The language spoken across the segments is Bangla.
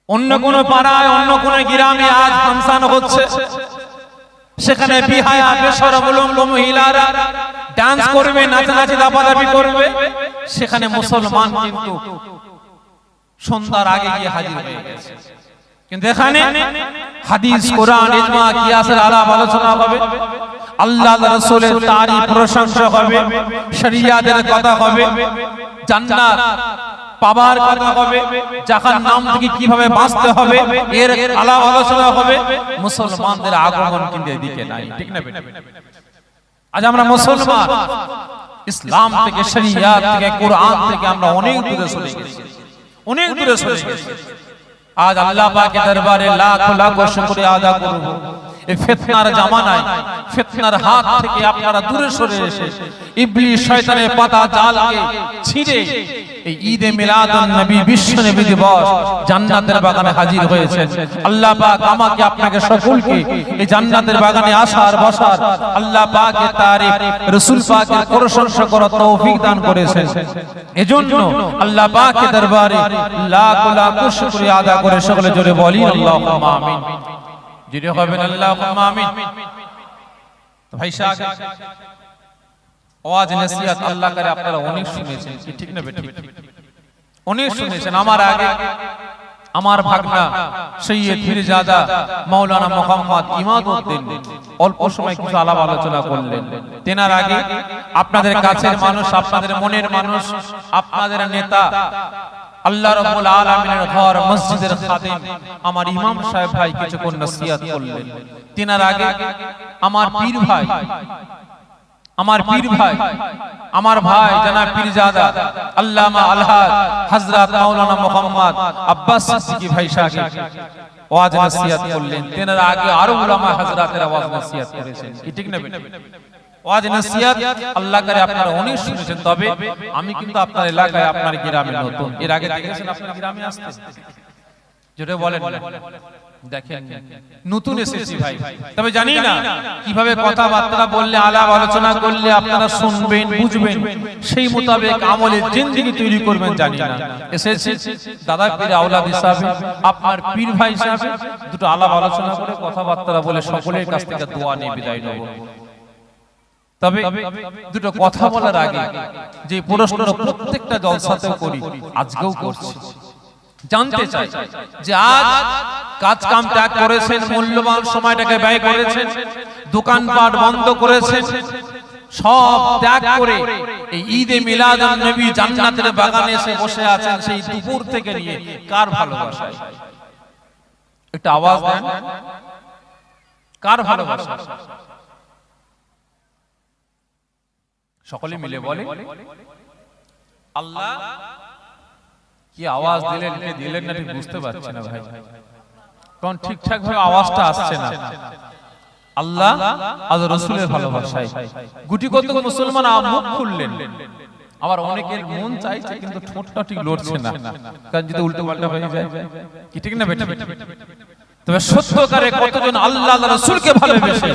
অন্য কোন পাড়ায় অন্য কোন গ্রামে আজ ফাংশন হচ্ছে, সেখানে বিহায়া বেশরম উলঙ্গ মহিলারা ডান্স করবে, নাচানাচি দাপাদাপি করবে, সেখানে মুসলমান কিন্তু সন্ধ্যার আগে গিয়ে হাজির হয়ে গেছে। কিন্তু এখানে হাদিস, কোরআন, ইজমা, কিয়াসের আলাপ আলোচনা হবে, আল্লাহর রাসূলের তারিফ প্রশংসা হবে, শরিয়াতের কথা হবে, জান্নাত পাবার কথা হবে, জাহান্নাম থেকে কিভাবে বাঁচতে হবে এর আলাপ আলোচনা হবে। মুসলমানদের আগমন কিন্তু এদিকে নাই, ঠিক না? আজ আমরা মুসলমান ইসলাম থেকে, শরিয়াত থেকে, কোরআন থেকে আমরা অনেক দূরে সরে গেছি, অনেক দূরে সরে গেছি। আজ আল্লাহ পাকের দরবারে লাখ লাখ শুকরিয়া আদা করব, এই ফিতনার জামানায় ফিতনার হাত থেকে আপনারা দূরে সরে এসে ইবলিস শয়তানের পাতা জালকে ছিঁড়ে এই ঈদে মিলাদুন নবী, বিশ্ব নবী দিবস জান্নাতের বাগানে হাজির হয়েছেন। আল্লাহ পাক আমাকে আপনাকে সকলকে এই জান্নাতের বাগানে আসার বসার, আল্লাহ পাকের তারিফ, রাসূল পাকের প্রশংসা করার তৌফিক দান করেছেন। এজন্য আল্লাহ পাকের দরবারে লাখ লাখ শুকরিয়া আদা করে সকলে জোরে বলি আল্লাহুম্মা আমিন। জিরে হবেন আল্লাহুম্মা আমিন। তো ভাই সাহেব, ওয়াজ নসিহত আল্লাহ করে আপনারা অনেক শুনেছেন, কি ঠিক না বেঠিক? অনেক শুনেছেন। আমার আগে আমার ভাগনা সৈয়দ ফিরজাদা মাওলানা মুহাম্মদ ইমাদউদ্দিন অল্প সময় কিছু আলাপ আলোচনা করলেন। তেনার আগে আপনাদের কাছের মানুষ, আপনাদের মনের মানুষ, আপনাদের নেতা, আল্লাহ রাব্বুল আলামিনের ঘর মসজিদের খাদেম আমার ইমাম সাহেব ভাই কিছুক্ষণ নসিহত করলেন। তেনার আগে আমার পীর ভাই, আমার পীর ভাই, আমার ভাই জনাব পীরজাদা আল্লামা আলহাজ হযরত মাওলানা মুহাম্মদ আব্বাস সিদ্দিকী ভাই সাহেব ওয়াজ নসিহত করলেন। তেনার আগে আরো উলামা হযরতেরা ওয়াজ নসিহত করেছেন, কি ঠিক না? ওয়াজ নসিহত আল্লাহ করে আপনারা অনেক শুনেছেন। তবে আমি কিন্তু আপনার এলাকায়, আপনার গ্রামে নতুন। এর আগে দেখেছেন আপনার গ্রামে আসতে? যেটা বলেন দেখেন, নতুন এসেছি ভাই। তবে জানি না কিভাবে কথাবার্তা বললে, আলাপ আলোচনা করলে আপনারা শুনবেন, বুঝবেন, সেই মোতাবেক আমলের জিন্দেগি তৈরি করবেন জানি না। এসেছি দাদা পীর আওলাদ হিসাবে, আপনার পীর ভাই হিসাবে দুটো আলাপ আলোচনা করে কথাবার্তা বলে সকলের কাছ থেকে দোয়া নিয়ে বিদায় নেব। তবে দুটো কথা বলার আগে যে প্রশ্নটা প্রত্যেকটা জলসাতেও করি, আজকেও করছি, জানতে চাই যে আজ কাজ কাম ত্যাগ করেছেন, মূল্যবান সময়টাকে ব্যয় করেছেন, দোকানপাট বন্ধ করেছেন, সব ত্যাগ করে এই ঈদে মিলাদুন নবী জান্নাতের বাগানে এসে বসে আছেন। সেই দুপুর থেকে নিয়ে কার ভালোবাসা? একটা আওয়াজ দেন, কার ভালোবাসা? সকলে মিলে বলে আল্লাহ। কি আওয়াজ দিলেন, কে দিলেন না ঠিক বুঝতে পারছি না ভাই, কারণ ঠিকঠাক ভাবে আওয়াজটা আসছে না। আল্লাহ আর রাসূলের ভালোবাসায় গুটি কত মুসলমান মুখ খুললেন, আবার অনেকের মন চাইছে কিন্তু ঠোঁটটা ঠিক লড়ছে না, কারণ যদি উল্টো পাল্টা হয়ে যায়, কি ঠিক না বেটা? তবে সত্যকারে কতজন আল্লাহ আর রাসূলকে ভালোবেসে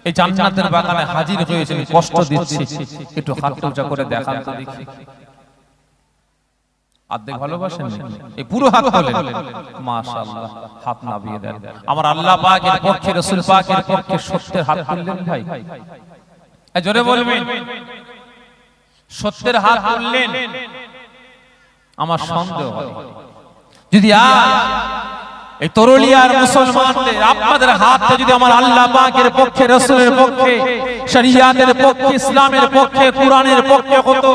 এই জান্নাতের বাগানে হাজির হয়েছেন, কষ্ট দিচ্ছে, একটু হাত উঁচা করে দেখান তো দেখি। আর্ধেক ভালোবাসেন, এই পুরো হাত তোলেন, মাশাআল্লাহ, হাত নামিয়ে দেন। আমার আল্লাহ পাকের পক্ষে, রাসূল পাকের পক্ষে সত্যের হাত তুললেন ভাই, জোরে বলবেন সত্যের হাত তুললেন। আমার সন্দেহ হয় যদি এই তরুলিয়ার মুসলমানদের আপনাদের হাতে যদি আমার আল্লাহ পাকের পক্ষে, রাসূলের পক্ষে, শরিয়াতের পক্ষে, ইসলামের পক্ষে, কোরআনের পক্ষে হতো,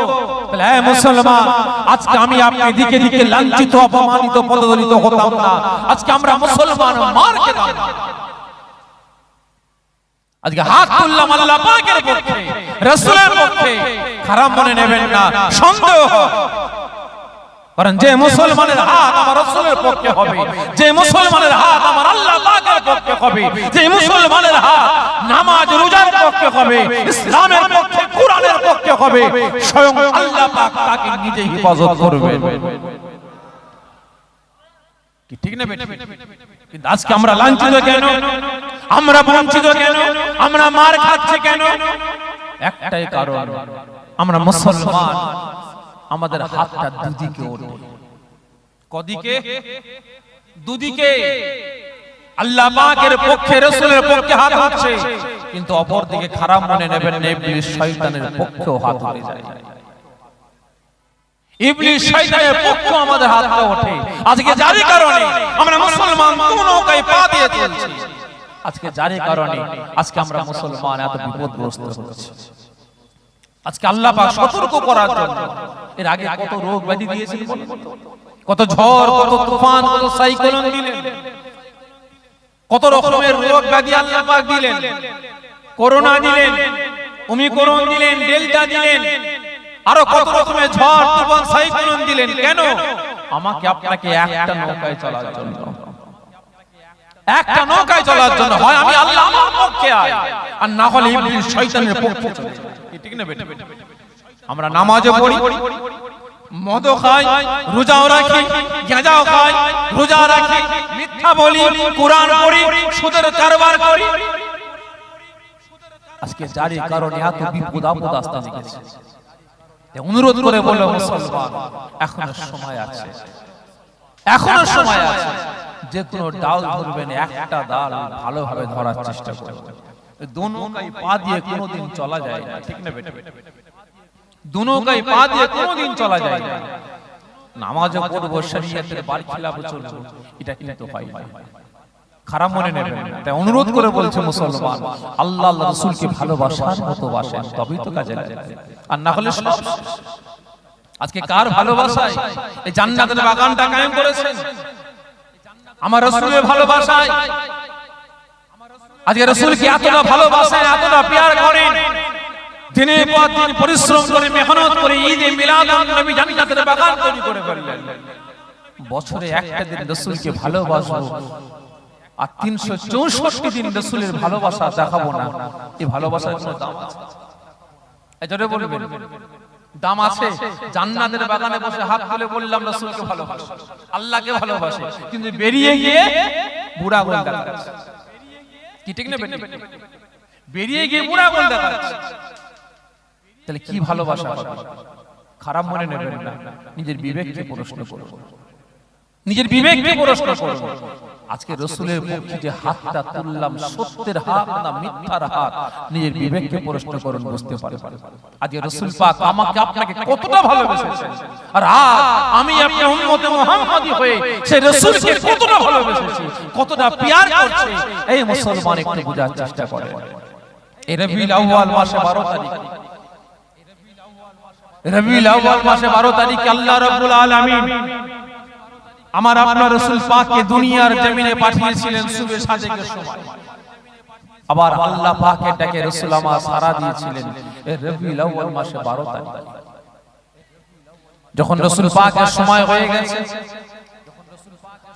তাহলে হে মুসলমান, আজকে আমি আপনি দিকে দিকে লাঞ্ছিত, অপমানিত, পদদলিত হতাম না। আজকে আমরা মুসলমান মার খেতাম না। আজকে হাত তুললাম আল্লাহ পাকের পক্ষে, রাসূলের পক্ষে, খারাপ মনে নেবেন না, সন্দেহ কারণ যে মুসলমানের হাত আমার রাসূলের পক্ষে হবে, যে মুসলমানের হাত আমার আল্লাহ পাকের পক্ষে হবে, যে মুসলমানের হাত নামাজ রোজার পক্ষে হবে, ইসলামের পক্ষে, কোরআনের পক্ষে হবে, স্বয়ং আল্লাহ পাক তাকে নিজে হিফাজত করবে, কি ঠিক না বেটা? কিন্তু আজকে আমরা লাঞ্ছিত কেন, আমরা বঞ্চিত কেন, আমরা মার খাচ্ছি কেন? একটাই কারণ, আমরা মুসলমান, আমাদের হাতটা দুদিকে ওঠে। কদিকে? দুদিকে আল্লাহ পাকের পক্ষে রাসূলের পক্ষে হাত উঠছে, কিন্তু অপর দিকে খারাপ মনে নেবেন না, ইবলিস শয়তানের পক্ষেও হাত উঠে যায়। ইবলিস শয়তানের পক্ষে আমাদের হাতটা ওঠে। আজকে যারই কারণে আমরা মুসলমান দু নৌকায় পা দিয়ে চলছি, আজকে যারই কারণে আজকে আমরা মুসলমান এত বিপদগ্রস্ত হচ্ছি। আজকে আল্লাহ পাক সতর্ক করার জন্য এর আগে কত রোগ ব্যাধি দিয়েছেন, কত ঝড়, কত তুফান, কত সাইক্লোন দিলেন, কত রকমের রোগ ব্যাধি আল্লাহ পাক দিলেন। করোনা দিলেন, ওমিক্রন দিলেন, ডেল্টা দিলেন, আরো কত রকমের ঝড়, তুফান, সাইক্লোন দিলেন। কেন? আমাকে আপনাকে একটা নৌকায় চলার জন্য, একটা নৌকায় চলার জন্য। হয় আমি আল্লাহ আমার পক্ষে আয়, আর না হলে ইবলিস শয়তানের পক্ষে চলে যায়। ঠিক না বেটা? আমরা নামাজও পড়ি, মদও খাই, রোজাও রাখি, গাঁজাও খাই, রোজা রাখি, মিথ্যা বলি, কোরআন পড়ি, সুদের কারবার করি। আজকে যার কারণে এত বিপদ আপদ আসতে গেছে। অনুরোধ করে বলল মুসলমান, এখনো সময় আছে, এখনো সময় আছে। যে কোনো ডাল ধরবেন, একটা ডাল ভালোভাবে ধরার চেষ্টা করবেন। দুনৌকায় পা দিয়ে কোনোদিন চলা যায় না। ঠিক না বেটা? দুনৌকায় পা দিয়ে কোনোদিন চলা যায় না। নামাজও পড়বো, শরীয়তের বারখিলাফ চলবো, এটা কিন্তু হয় না। খারাপ মনে নেবেন না। তাই অনুরোধ করে বলছে মুসলমান, আল্লাহ আল্লাহ রাসূলকে ভালোবাসার মতো বাসেন, তবেই তো কাজে লাগে, আর না হলে সব। আজকে কার ভালোবাসায় এই জান্নাতের বাগানটা কায়েম করেছেন? আমার রাসূলের ভালোবাসায়। আজকে রাসূলকে এতটা ভালোবাসেন, এতটা প্যার করেন, দিনের পর দিন পরিশ্রম করে, মেহনত করে ঈদে মিলাদুন নবী জান্নাতের বাগান তৈরি করে ফেললেন। বছরে একটা দিন রাসূলকে ভালোবাসবো আর 364 দিন রাসূলের ভালোবাসা দেখাবো না, এই ভালোবাসার কোনো দাম আছে? এজন্য বলবেন দাম আছে? জান্নাতের বাগানে বসে হাত তুলে বললাম রাসূলকে ভালোবাসি, আল্লাহকে ভালোবাসি, কিন্তু বেরিয়ে গিয়ে বুড়া গোল দেখাচ্ছে। কি ঠিক না বেটা? বেরিয়ে গিয়ে বুড়া গোল দেখাচ্ছে, তাহলে কি ভালোবাসা হবে? খারাপ মনে নেবেন না, নিজের বিবেককে প্রশ্ন করুন, নিজের বিবেককে প্রশ্ন করুন। আজকে রাসূলের পক্ষে যে হাতটা তুললাম, সত্যের হাত না মিথ্যার হাত, নিজের বিবেককে প্রশ্ন করুন, বুঝতে পারবেন আজকে রাসূল পাক আমাকে আপনাকে কতটা ভালোবেসেছেন, আর আমি আপনি উম্মতে মুহাম্মাদি হয়ে সেই রাসূলকে কতটা ভালোবেসেছি, কতটা প্যার করছি। এই মুসলমান একটু বোঝার চেষ্টা করেন। এই রবিউল আউয়াল মাসে 12 তারিখ, রবিউল আউয়াল মাসে 12 তারিখে আল্লাহ রাব্বুল আলামিন আমার আপনার রাসূল পাককে দুনিয়ার জমিনে পাঠিয়েছিলেন সুবে সাজেকের সময়। আবার আল্লাহ পাক এটাকে রাসূল আমার সারা দিয়েছিলেন এই রবিউল আউয়াল মাসে 12 তারিখ। যখন রাসূল পাকের সময় হয়ে গেছে,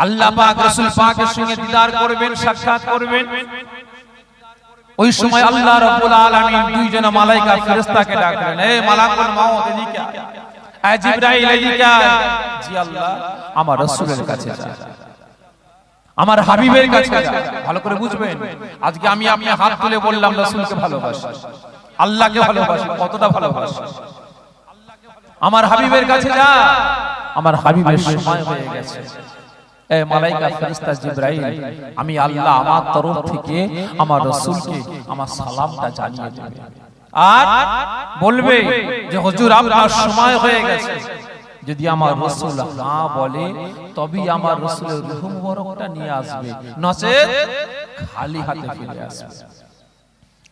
আল্লাহ পাক রাসূল পাকের সঙ্গে দিদার করবেন, সাক্ষাৎ করবেন। ওই সময় আল্লাহ রাব্বুল আলামিন দুইজন মালায়েকা ফেরেশতাকে ডাকলেন, এ মালাকুল মাউত এদিকে আয়, এ জিবরাইল এদিকে আয়। জি আল্লাহ, আমার রাসূলের কাছে যা, আমার হাবিবের কাছে যা। ভালো করে বুঝবেন, আজকে আমি আপনি হাত তুলে বললাম রাসূলকে ভালোবাসি, আল্লাহকে ভালোবাসি, কতটা ভালোবাসি। আমার হাবিবের কাছে যা, আমার হাবিবের সময় হয়ে গেছে। এ মালায়েকা ফেরেশতা জিবরাইল, আমি আল্লাহ আমার তরফ থেকে আমার রাসূলকে আমার সালামটা জানিয়ে দেবে, আর বলবে যে হুজুর আপনার সময় হয়ে গেছে। যদি আমার রাসূল না বলে তবেই আমার রাসূলের রূহ মুবারকটা নিয়ে আসবে, নচেত খালি হাতে ফিরে আসবে,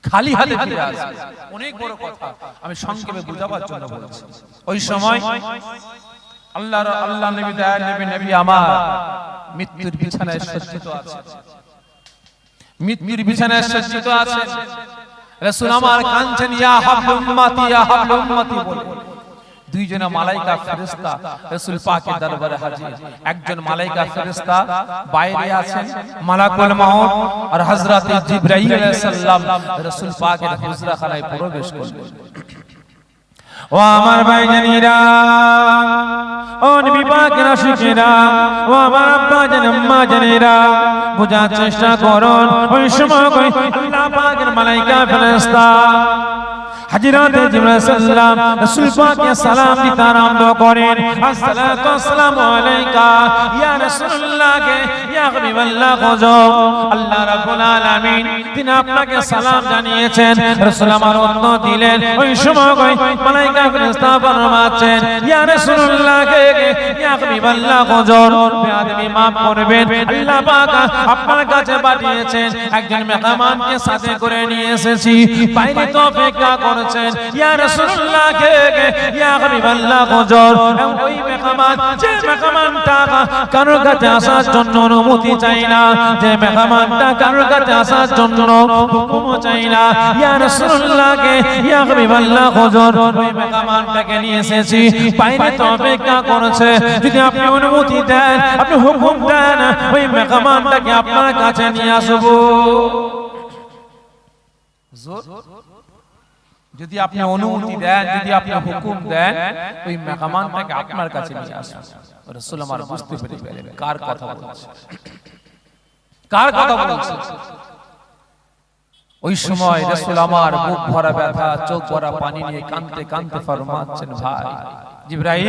খালি হাতে ফিরে আসবে। অনেক বড় কথা, আমি সংক্ষেপে বোঝাবার জন্য বলছি। ওই সময় আল্লাহ নবী দয়াল নবী আমার মৃত্যুর বিছানায় সজ্জিত আছে, মৃত্যুর বিছানায় সজ্জিত আছে। রাসূল আমার কাঁদছেন, ইয়া হাবলু উম্মতি, ইয়া হাবলু উম্মতি বলে। দুইজন মালায়েকা ফেরেশতা রাসূল পাকের দরবারে হাজির। একজন মালায়েকা ফেরেশতা বাইরে আছেন, মালাকুল মাউত, আর হযরত জিবরাইল আলাইহিস সালাম রাসূল পাকের হুজরাখানায় প্রবেশ করলেন। ও আমার ভাইজানেরা, ও নবী পাকের আশিকেরা, ও আমার আব্বা জান আম্মা জানেরা, বোঝার চেষ্টা করুন। ওই সময় আল্লাহ পাকের মালায়েকা ফেরেশতা হযরত জিবরাইল সাল্লাম রাসূল পাককে সালাম দিতে আরম্ভ করেন, আসসালাতু আসসালামু আলাইকা ইয়া রাসূলুল্লাহ কে ইয়া হাবিবাল্লাহ হুজুর। আল্লাহ রাব্বুল আলামিন তিনি আপনাকে সালাম জানিয়েছেন। রাসূল আমার উত্তর দিলেন, ওই সময় মালায়েকা ফেরেশতা ফরমাচ্ছেন, ইয়া রাসূলুল্লাহ কে ইয়া হাবিবাল্লাহ হুজুর, বেয়াদবি maaf করবেন, আল্লাহ পাক আপনার কাছে পাঠিয়েছেন, একজন মেহমানকে সাথে করে নিয়ে এসেছি, বাইরে তো অপেক্ষা করছেন, ইয়া রাসূলুল্লাহ কে ইয়া হাবিবাল্লাহ হুজুর। ওই মেহমান, যে মেহমানটা কারোর কাছে আসার জন্য অনুমতি চাই না, যে মেহমানটা কারোর কাছে আসার জন্য হুকুম চাই না, ইয়া রাসূলুল্লাহ কে ইয়া হাবিবাল্লাহ হুজুর, ওই মেহমানটাকে নিয়ে এসেছি, বাইরে তো অপেক্ষা করছে, যদি আপনি অনুমতি দেন, আপনি হুকুম দেন, ওই মেহমানটাকে আপনার কাছে নিয়ে আসবো। যদি আপনি অনুমতি দেন, যদি আপনি হুকুম দেন, ওই মেহমানটাকে আপনার কাছে নিয়ে আসবো। রাসূল আমার বুঝতে পেরে গেলেন কার কথা বলছে, কার কথা বলছে। ওই সময় রাসূল আমার বুক ভরা ব্যথা, চোখ ভরা পানি নিয়ে কাঁদতে কাঁদতে ফরমাচ্ছেন, ভাই জিবরাইল,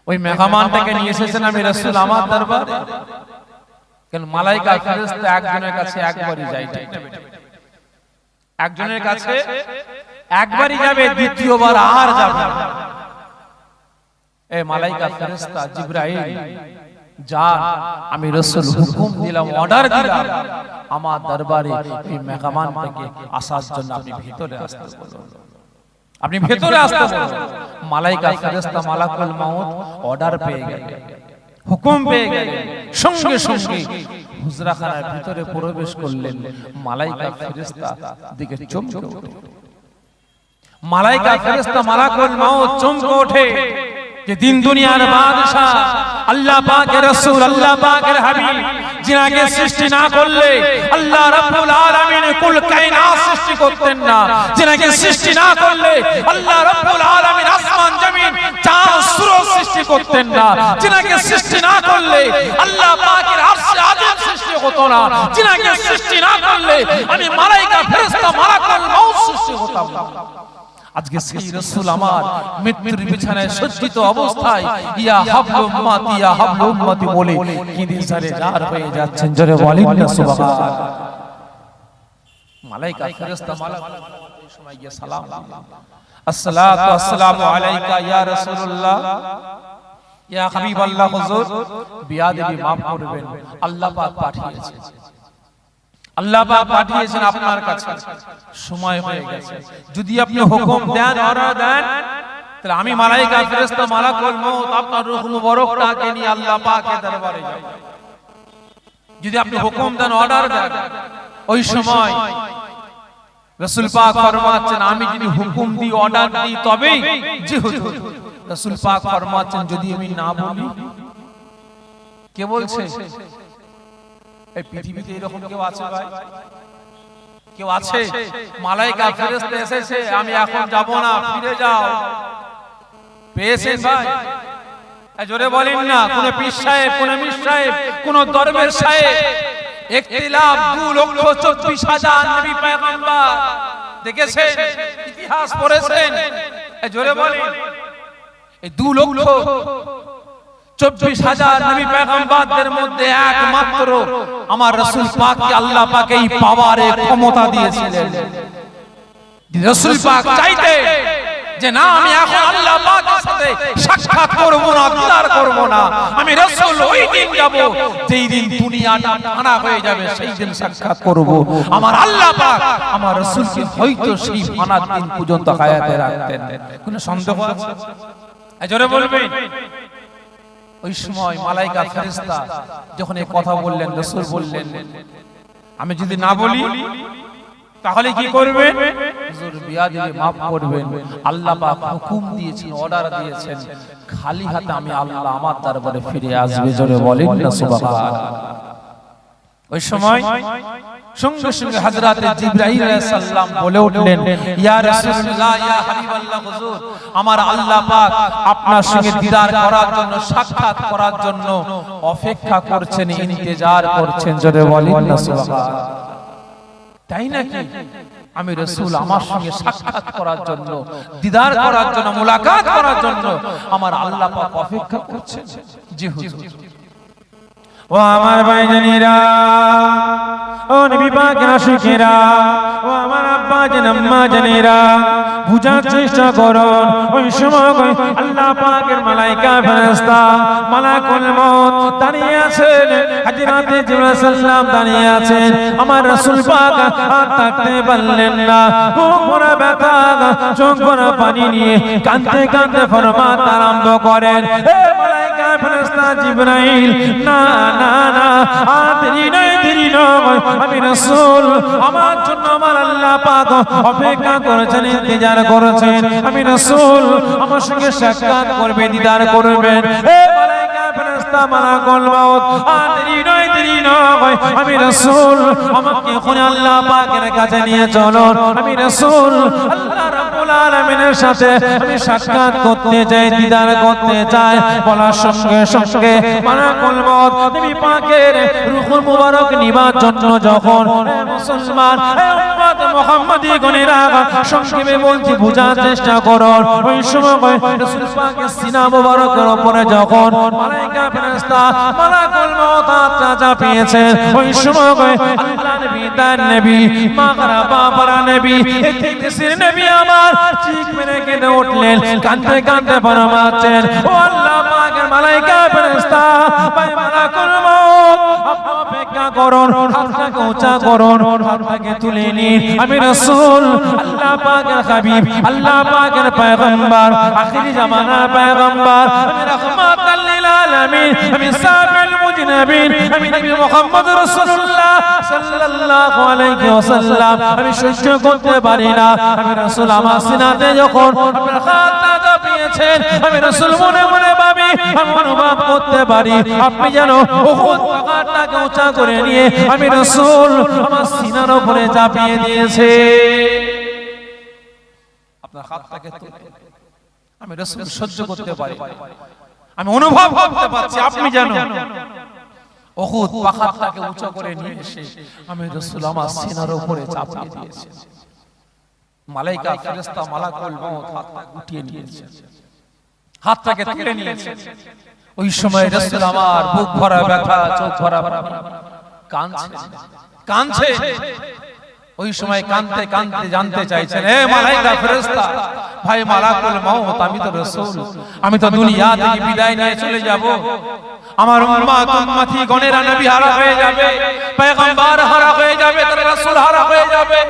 ওই মেহমানটাকে নিয়ে এসেছেন আমি রাসূল আমার দরবারে। কেন মালায়েকা ফেরেশতা একজনের কাছে একবারই যায়, ঠিক না? একজনের কাছে একবারই যাবে, দ্বিতীয়বার আর যাবে না। এই মালায়েকা ফেরেশতা জিবরাইল, যা আমি রাসূল হুকুম দিলাম, অর্ডার দিলাম, আমার দরবারে এই মেহমানটাকে আসার জন্য আপনি ভিতরে আসতে বলুন, আপনি ভিতরে আসতে বলুন। মালায়েকা ফেরেশতা মালাকুল মউত অর্ডার পেয়ে গেলেন, হুকুম পেয়ে গেলেন, সঙ্গে সঙ্গে হুজরাখানার ভিতরে প্রবেশ করলেন। মালায়েকা ফেরেশতা দিকে চমকে ওঠে, মালায়েকা ফেরেশতা মালাকুল মউত চমকে ওঠে যে দিন দুনিয়ার বাদশা আল্লাহ পাকের রাসূল, আল্লাহ পাকের হাবিব, যিনাকে সৃষ্টি না করলে আল্লাহ রাব্বুল আলামিন কুল কায়নাত সৃষ্টি করতেন না, যিনাকে সৃষ্টি না করলে আল্লাহ রাব্বুল আলামিন আসমান জমিন চাঁদ সূরজ সৃষ্টি করতেন না, যিনাকে সৃষ্টি না করলে আল্লাহ পাকের আরশ আযম সৃষ্টি হতো না, যিনাকে সৃষ্টি না করলে আমি মালায়েকা ফেরেশতা মালাকুল মউত সৃষ্টি হতাম না। আজকে সেই রাসূল আমার মৃত্যুর বিছানায় সজ্জিত অবস্থায় ইয়া হাবলু উম্মতি ইয়া হাবলু উম্মতি বলে কিনে সারে জার হয়ে যাচ্ছেন, জোরে বলেন না সুবহানাল্লাহ। মালায়েকা ফেরেশতা মালাকুল মউত এই সময় গিয়ে সালাম দিলেন, আসসালাতু আসসালামু আলাইকা ইয়া রাসূলুল্লাহ ইয়া হাবিবাল্লাহ হুজুর, বিয়াদবি maaf করবেন, আল্লাহ পাক পাঠিয়েছেন, আল্লাহ পাক পাঠিয়েছেন আপনার কাছে, সময় হয়ে গেছে, যদি আপনি হুকুম দেন, অর্ডার দেন, তাহলে আমি মালায়েকা ফেরেশতা মালাকুল মউত আপনার রূহ মুবারকটাকে নিয়ে আল্লাহ পাকের দরবারে যাব। যদি আপনি হুকুম দেন, অর্ডার দেন, ওই সময় রাসূল পাক ফরমাচ্ছেন, আমি যদি হুকুম দিই, অর্ডার দিই, তবেই জি হুজুর। রাসূল পাক ফরমাচ্ছেন, যদি আমি না বলি, কে বলছে? এই পৃথিবীতে এরকম কেউ আছে ভাই? কেউ আছে? মালায়েকা ফেরেশতা এসেছে, আমি এখন যাব না, ফিরে যাও, পেয়েছেন ভাই? জোরে বলেন না। কোন পীর সাহেব, কোন মীর সাহেব, কোন দরবেশ সাহেব, ইখতিলাফ 2,24,000 নবী পয়গম্বর দেখেছেন, ইতিহাস পড়েছেন, জোরে বলেন। এই 2,24,000 নবী পয়গম্বরদের মধ্যে একমাত্র আমার রাসূল পাককে আল্লাহ পাক এই পাওয়ারে ক্ষমতা দিয়েছিলেন। রাসূল পাক চাইতে যে না, আমি এখন আল্লাহ পাকের সাথে সাক্ষাৎ করব না, দিদার করব না, আমি রাসূল ওই দিন যাব যেই দিন দুনিয়াটা ফানা হয়ে যাবে, সেই দিন সাক্ষাৎ করব। আমার আল্লাহ পাক আমার রাসূলকে হয়তো সেই ফানার দিন পর্যন্ত হায়াতে রাখতেন। কোনো সন্দেহ আছে? জোরে বলবেন। ওই সময় মালায়েকা ফেরেশতা যখন এই কথা বললেন, রাসূল বললেন, আমি যদি না বলি তাহলে কি করবেন? হুজুর বিয়াদবি maaf করবেন, আল্লাহ পাক হুকুম দিয়েছেন, অর্ডার দিয়েছেন, খালি হাতে আমি আল্লাহ আমার দরবারে ফিরে আসবে, জোরে বলেন না সুবহানাল্লাহ। ওই সময় সঙ্গে সঙ্গে হযরত জিবরাইল আলাইহিস সালাম বলে উঠলেন, ইয়া রাসূলুল্লাহ, ইয়া হাবিবাল্লাহ হুজুর, আমার আল্লাহ পাক আপনার সঙ্গে দিদার করার জন্য, সাক্ষাৎ করার জন্য অপেক্ষা করছেন, ইন্তজার করছেন, জোরে বলেন না সুবহানাল্লাহ। তাই নাকি? আমি রাসূল আমার সঙ্গে সাক্ষাৎ করার জন্য, দিদার করার জন্য, মুলাকাত করার জন্য আমার আল্লাহ পাক অপেক্ষা করছেন। জি হুজুর। ও আমার ভাইজানেরা, ও নবী পাকের আশিকেরা, ও আমার আব্বা জান আম্মা জানেরা, বুঝার চেষ্টা করুন। ওই সময় আল্লাহ পাকের মালাইকা ফেরেশতা মালাকুল মউত দাঁড়িয়ে আছেন, হযরতে জিবরাইল সাল্লাম দাঁড়িয়ে আছেন। আমার রাসূল পাক আর থাকতে পারলেন না, বুক ভরা ব্যথা, চোখ ভরা পানি নিয়ে কাঁদতে কাঁদতে ফরমান আরম্ভ করেন, হে মালাইকা ফেরেশতা জিবরাইল, না না না, আর দেরি নয়, আমি রাসূল, আমার জন্য আমার আল্লাহ পাক অপেক্ষা করেছেন, ইন্তজার করেছেন। আমি রাসূল, আমার সঙ্গে সাক্ষাৎ করবে, দিদার করবেন। হে মালাইকা ফেরেশতা মালাকুল মউত, আর দেরি নয়, আমি রাসূল, আমাকে এখন আল্লাহ পাকের কাছে নিয়ে চলো। আমি রাসূল আল্লাহ রাব্বুল আলামিনের সাথে আমি সাক্ষাৎ করতে চাই, দিদার করতে চাই। বলার সঙ্গে সঙ্গে মালাকুল মউত নবী পাকের রূহুল মুবারক নিবার জন্য যখন মুসলমান উম্মত মুহাম্মাদি গণেরা সংক্ষেপে বলছি, বোঝার চেষ্টা করুন। ওই সময় রাসূল পাকের সিনা মুবারকের উপরে যখন মালাইকা ফেরেশতা মালাকুল মউত হাতটা পেয়েছে, ওই সময় আল্লাহ নবী, তার নবী, মাগরাবা পরা নবী, দেশের নবী আমার ঠিক মেরে কেঁদে উঠলেন, কাঁদতে কাঁদতে ফরমাচ্ছেন, ও আল্লাহ পাকের মালাইকা ফেরেশতা, ভাই মালাকুল মউত, আপনি অপেক্ষা করুন, হাতটাকে উঁচা করুন, হাতটাকে তুলে নিন। আমি রাসূল, আল্লাহ পাকের হাবিব, আল্লাহ পাকের পয়গম্বর, আখিরি জামানার পয়গম্বর, আমি রাহমাতাল লিল আলামিন, আমি সাফিউল মুজনাবিন, আমি নবী মুহাম্মদ রাসূলুল্লাহ সাল্লাল্লাহু আলাইহি ওয়াসাল্লাম, আমি সহ্য করতে পারি না। আমি রাসূল, আমার সিনাতে যখন আপনার হাতটা চাপিয়েছেন, আমি রাসূল মনে মনে ভাবি, আমি অনুভব করতে পারি আপনি যেন উহুদ পাহাড়টাকে উঁচা করে নিয়ে আমি রাসূল আমার সিনার উপরে চাপিয়ে দিয়েছে। আপনার হাতটাকে আমি রাসূল সহ্য করতে পারি, আমি অনুভব করতে পারছি আপনি যেন উহুদ পাহাড়টাকে উঁচা করে নিয়ে এসে আমি রাসূল আমার সিনার উপরে চাপিয়ে দিয়েছেন। মালাইকা ফেরেশতা মালাকুল মউত হাতটা গুটিয়ে নিয়েছে, হাতটাকে তুলে নিয়েছে। ওই সময় রাসূল আমার বুক ভরা ব্যথা, চোখ ভরা পানি, কাঁদছে। ওই সময় কাঁদতে কাঁদতে জানতে চাইছেন, হে মালাইকা ফেরেশতা, ভাই মালাকুল মউত, আমি তো রাসূল, আমি তো দুনিয়া থেকে বিদায় নিয়ে চলে যাব। আমার উম্মত উম্মতি গণেরা নবী হারা হয়ে যাবে, পয়গম্বর হারা হয়ে যাবে, তার রাসূল হারা হয়ে যাবে।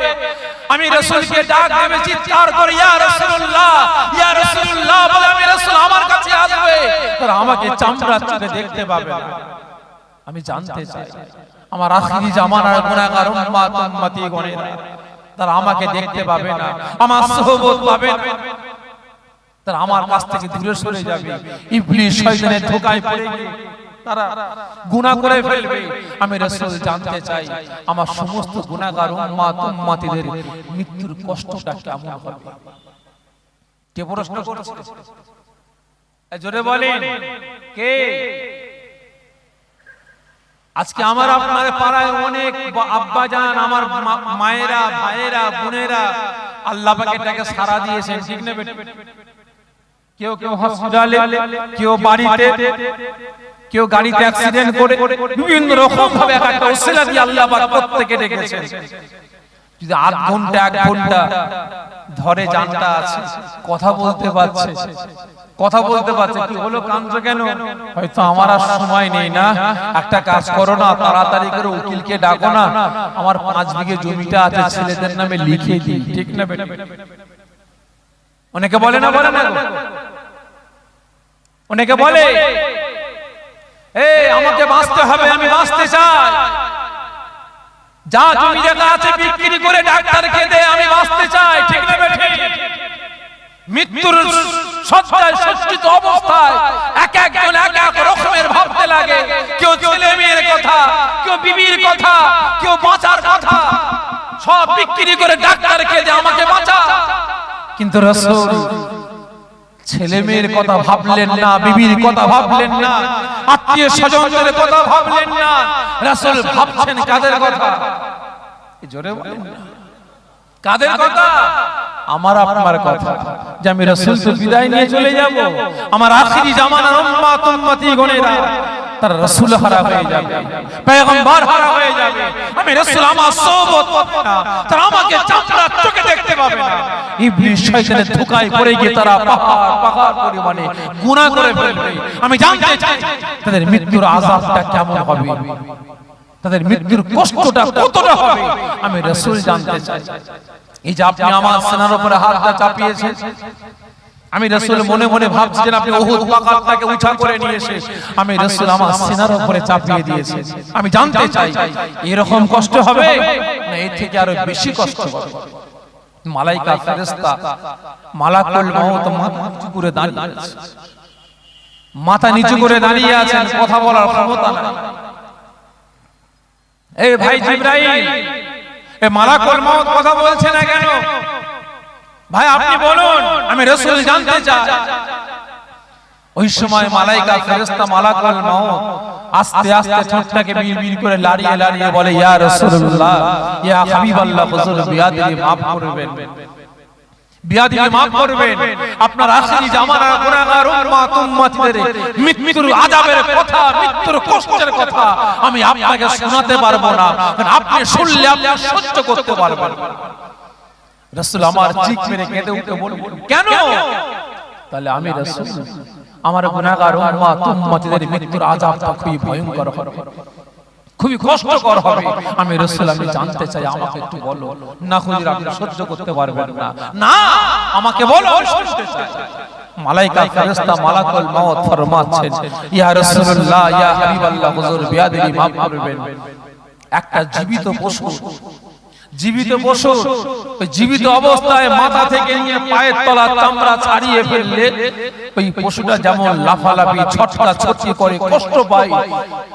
আমি রাসূলকে ডাক দেবে, চিৎকার করে, ইয়া রাসূলুল্লাহ, ইয়া রাসূলুল্লাহ বলে আমি রাসূল আমার কাছে আসবে, তারা আমাকে চামড়া চোখে দেখতে পাবে না। আমি জানতে চাই আমার আখিরি জামানার গুনাহগার উম্মত উম্মতি গণেরা, তারা আমাকে দেখতে পাবে না, আমার সোহবত পাবে না, তারা আমার কাছ থেকে দূরে সরে যাবে, ইবলিস শয়তানের ধোঁকায় পড়ে গিয়ে তারা গুনাহ করে ফেলবে। আমি রাসূল জানতে চাই আমার সমস্ত গুনাহগার উম্মত উম্মতিদের মৃত্যুর কষ্টটা কেমন হবে। কে প্রশ্ন করছে? জোরে বলেন কে? আজকে আমার আপনার পাড়ায় অনেক আব্বাজান, আমার মায়েরা, ভাইয়েরা, বোনেরা আল্লাহ পাকের ডাকে সাড়া দিয়েছেন, ঠিক না বেটা? কেউ কেউ হসপিটালে, কেউ বাড়িতে, কেউ গাড়িতে অ্যাক্সিডেন্ট করে, বিভিন্ন রকম ভাবে একটা ওসিলা দিয়ে আল্লাহ পাক প্রত্যেককে ডেকেছেন। যদি আধ ঘন্টা 1 ঘন্টা ধরে জানটা আছে, কথা বলতে পারছে, কি হলো, কাঁদছো কেন? হয়তো আমার আর সময় নেই না, একটা কাজ করো না, তাড়াতাড়ি করে উকিলকে ডাকো না, আমার 5 বিঘে জমিটা আছে ছেলেদের নামে লিখে দিই, ঠিক না বেটা? অনেকে বলে না, অনেকে বলে, আমাকে বাঁচতে হবে, আমি বাঁচতে চাই, যা জমি জায়গা আছে বিক্রি করে ডাক্তারকে দে, আমি বাঁচতে চাই, ঠিক না বেটা? মৃত্যুর শয্যায় সজ্জিত অবস্থায় এক একজন এক এক রকমের ভাবতে লাগে, কেউ ছেলে মেয়ের কথা, কেউ বিবির কথা, কেউ বাঁচার কথা, সব বিক্রি করে ডাক্তারকে দে, আমাকে বাঁচা। কিন্তু রাসূল ছেলে মেয়ের কথা ভাবলেন না, বিবির কথা ভাবলেন না, আত্মীয় স্বজনদের কথা ভাবলেন না, রাসূল ভাবছেন কাদের কথা? জোরে বলেন না। কাদের কথা? আমার আপনার কথা, যে আমি রাসূল তো বিদায় নিয়ে চলে যাব, আমার আখিরি জামানার উম্মত উম্মতি গণেরা তারা রাসূল হারা হয়ে যাবে, পয়গম্বর হারা হয়ে যাবে। আমি রাসূল আমার সোহবত পাবে না, তারা আমাকে চামড়া চোখে দেখতে পাবে না। ইবলিস শয়তানের ধোঁকায় পড়ে গিয়ে তারা পাহাড় পরিমাণে গুনাহ করে ফেলবে। আমি জানতে চাই তাদের মৃত্যুর আযাবটা কেমন হবে, তাদের মৃত্যুর কষ্টটা কতটা হবে, আমি রাসূল জানতে চাই। এই যে আপনি আমার সিনার উপরে হাতটা চাপিয়েছেন, আমি রাসূল মনে মনে ভাবছিলেন আপনি উহুদ পাহাড়টাকে উঁচা করে নিয়ে এসে আমি রাসূল আমার সিনার উপরে চাপিয়ে দিয়েছি। আমি জানতে চাই এরকম কষ্ট হবে না এর থেকে আরো বেশি কষ্ট হবে? মালাইকা ফেরেশতা মালাকুল মউত মাথা নিচু করে দাঁড়িয়ে আছে, মাথা নিচু করে দাঁড়িয়ে আছেন, কথা বলার ক্ষমতা নাই। এই ভাই জিবরাইল, এই মালাকুল মউত কথা বলছে না কেন? ভাই আপনি বলুন, আমি রাসূল জানতে চাই। ওই সময় মালাইকা ফেরেশতা মালাকুল মউত আস্তে আস্তে ঠোঁটটাকে বিড়বিড় করে লাড়িয়ে লাড়িয়ে বলে, ইয়া রাসূলুল্লাহ, ইয়া হাবিবাল্লাহ, হুজুর বিয়াদিবি maaf করবেন, বিয়াদিবি maaf করবেন। আপনার আখিরি জামানার গুনাহগার উম্মত উম্মতিদের মৃত্যুর আযাবের কথা, মৃত্যুর কষ্টের কথা আমি আপনাকে শোনাতে পারবো না, কারণ আপনি শুনলে আপনি সহ্য করতে পারবেন না। রাসূল আমার চিক মেরে কেঁদে উঠে বললেন, কেন? তাহলে আমি রাসূল আমার গুনাহগার উম্মত উম্মতিদের মৃত্যুর আযাবটা খুবই ভয়ঙ্কর হবে, খুবই কষ্টকর হবে। আমি রাসূল আমি জানতে চাই, আমাকে একটু বলো। না হুজুর আপনি সহ্য করতে পারবেন না। না, আমাকে বলো, শুনতে চাই। মালাইকা ফেরেশতা মালাকুল মউত ফরমাচ্ছেন, ইয়া রাসূলুল্লাহ, ইয়া হাবিবাল্লাহ, হুজুর বিয়াদিবি maaf করবেন। একটা জীবিত পশু, জীবিত পশু ওই জীবিত অবস্থায় মাথা থেকে নিয়ে পায়ের তলা চামড়া ছাড়িয়ে ফেললে ওই পশুটা যেমন লাফালাফি ছটকা ছটকি করে কষ্ট পায়,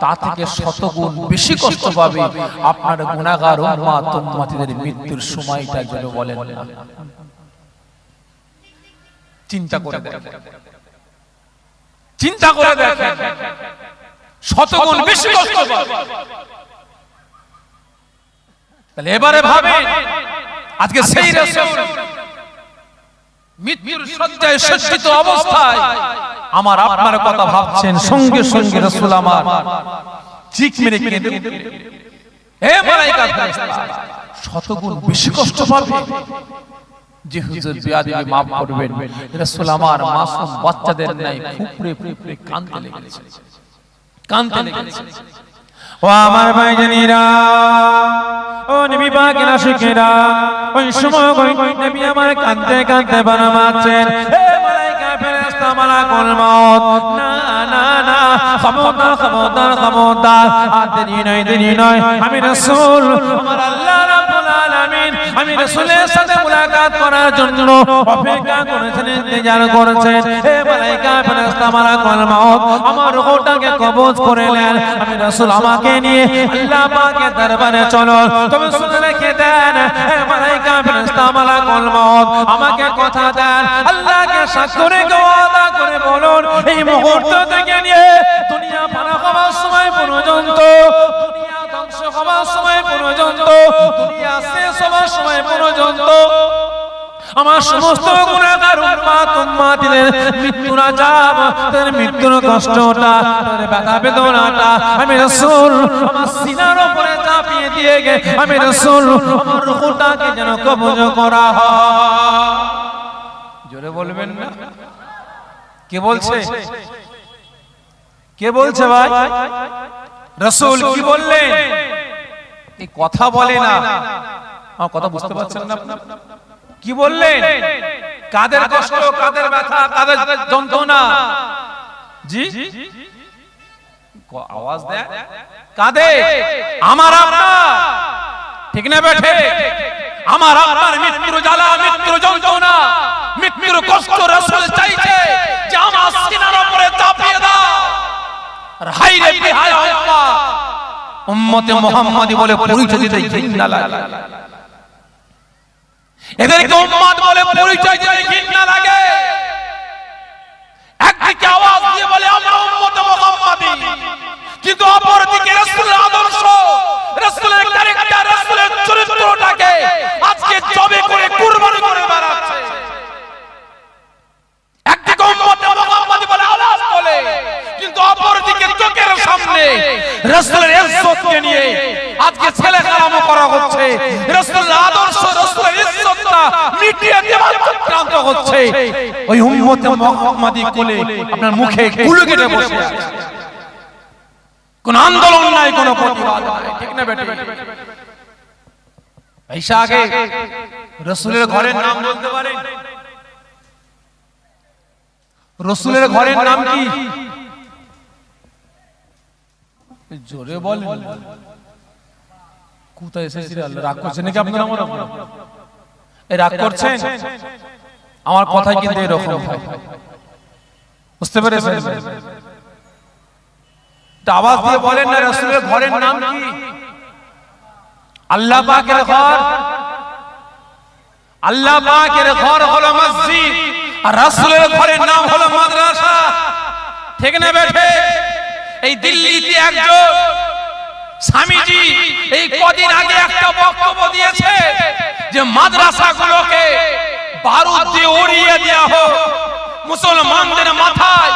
তা থেকে শতগুণ বেশি কষ্ট পাবে আপনার গুনাহগার উম্মত উম্মতিদের মৃত্যুর সময়টা। যেন বলেন না, চিন্তা করে দেখেন, চিন্তা করে দেখেন, শতগুণ বেশি কষ্ট পাবে। তাহলে এবারে ভাবেন, আজকে সেই রাসূল মৃত্যুর শয্যায় শয্যিত অবস্থায় আমার আপনার কথা ভাবছেন, সঙ্গে সঙ্গে রাসূল আমার চিক মেরে কেঁদে উঠলেন, হে মালাইকা ফেরেশতা, শতগুণ বেশি কষ্ট পাবে যে হুজুর বিয়াদিবি maaf করবেন। রাসূল আমার মাসুম বাচ্চাদের ন্যায় ফুপড়ে ফুপড়ে কাঁদতে লেগেছে, কাঁদতে লেগেছে। ও আমার ভাইজানেরা, ও নবী পাকের আশিকেরা, ওই সময় নবী আমার কাঁদতে কাঁদতে বানাচ্ছেন, হে মালাইকা ফেরেশতা মালাকুল মউত, না না না, খবরদার খবরদার খবরদার, আর দেরি নয়, আমি রাসূল, আমার আল্লাহ রাব্বুল আলামিন আমি রাসূলের সাথে মুলাকাত করার জন্য অপেক্ষা করেছেন, ইন্তজার করেছেন। হে মালাইকা ফেরেশতা মালাকুল মউত আমার রূহটাকে কবজ করে নেন। আমি রাসূল আমাকে নিয়ে আল্লাহ পাকের দরবারে চলো, তবে শুনে রেখে দেন, হে মালাইকা ফেরেশতা মালাকুল মউত আমাকে কথা দেন, আল্লাহকে সাক্ষ্য রেখে ওয়াদা করে বলুন, এই মুহূর্ত থেকে নিয়ে দুনিয়া পানা হওয়ার সময় পর্যন্ত, দুনিয়া ধ্বংস হওয়ার সময় পর্যন্ত, দুনিয়া শেষ হওয়ার সময় পর্যন্ত আমার সমস্ত গুনাহগার উম্মত উম্মতিদের মৃত্যুর আযাব, তাদের মৃত্যুর কষ্টটা, তাদের ব্যথা বেদনাটা আমি রাসূল আমার সিনার উপরে চাপিয়ে দিয়ে গে, আমি রাসূল আমার রূহটাকে যেন কবজ করা হয়। জোরে বলবেন না? কে বলছে? কে বলছে ভাই? রাসূল কি বললেন? এই কথা বলে না, আমার কথা বুঝতে পারছেন না আপনি? কি বললেন? কাদের কষ্ট, কাদের ব্যথা, কাদের যন্ত্রণা? জি আওয়াজ দেয়, কাদের? আমার আপনার, ঠিক না বেঠে? আমার আপনার মৃত্যুর জ্বালা, মৃত্যুর যন্ত্রণা, মৃত্যুর কষ্ট রাসূল চাইছে যে আমার সিনার উপরে চাপিয়ে দাও। আর হায় রে বিহায় উম্মত, উম্মতে মুহাম্মাদি বলে পরিচয় দিতে ঘৃণা লাগে, এদেরকে উম্মত বলে পরিচয় দিতে ঘৃণা লাগে। একদিকে আওয়াজ দিয়ে বলে আমরা উম্মতে মুহাম্মাদি, কিন্তু অপরদিকে রাসূলের আদর্শ, রাসূলের ক্যারেক্টার, রাসূলের চরিত্রটাকে আজকে জবে রাসূলের ইজ্জতকে নিয়ে আজকে ছেলে কালামো করা হচ্ছে, রাসূলের আদর্শ রাসূলের ইজ্জতটা মিটিয়ে দেওয়ার চক্রান্ত হচ্ছে। ওই উম্মতে মুহাম্মাদি কোলে আপনার মুখে কুলু কেটে বসে আছে, কোন আন্দোলন নাই, কোন প্রতিবাদ নাই, ঠিক না বেটা? ঈশা আগে রাসূলের ঘরের নাম বলতে পারেন? রাসূলের ঘরের নাম কি? জোরে বলেন। কোথায় এসেছি? আল্লাহ রাগ করছেন নাকি আপনারা আমার উপর? এই রাগ করছেন? আমার কথাই কিন্তু এরকম, বুঝতে পেরেছেন? আওয়াজ দিয়ে বলেন না, রাসূলের ঘরের নাম কি? আল্লাহ পাকের ঘর, আল্লাহ পাকের ঘর হলো মসজিদ, আর রাসূলের ঘরের নাম হলো মাদ্রাসা, ঠিক না বেঠে? এই দিল্লিতে একজন স্বামীজি এই কদিন আগে একটা বক্তব্য দিয়েছে যে মাদ্রাসাগুলোকে বারুদ দিয়ে উড়িয়ে দেওয়া হোক, মুসলমানদের মাথায়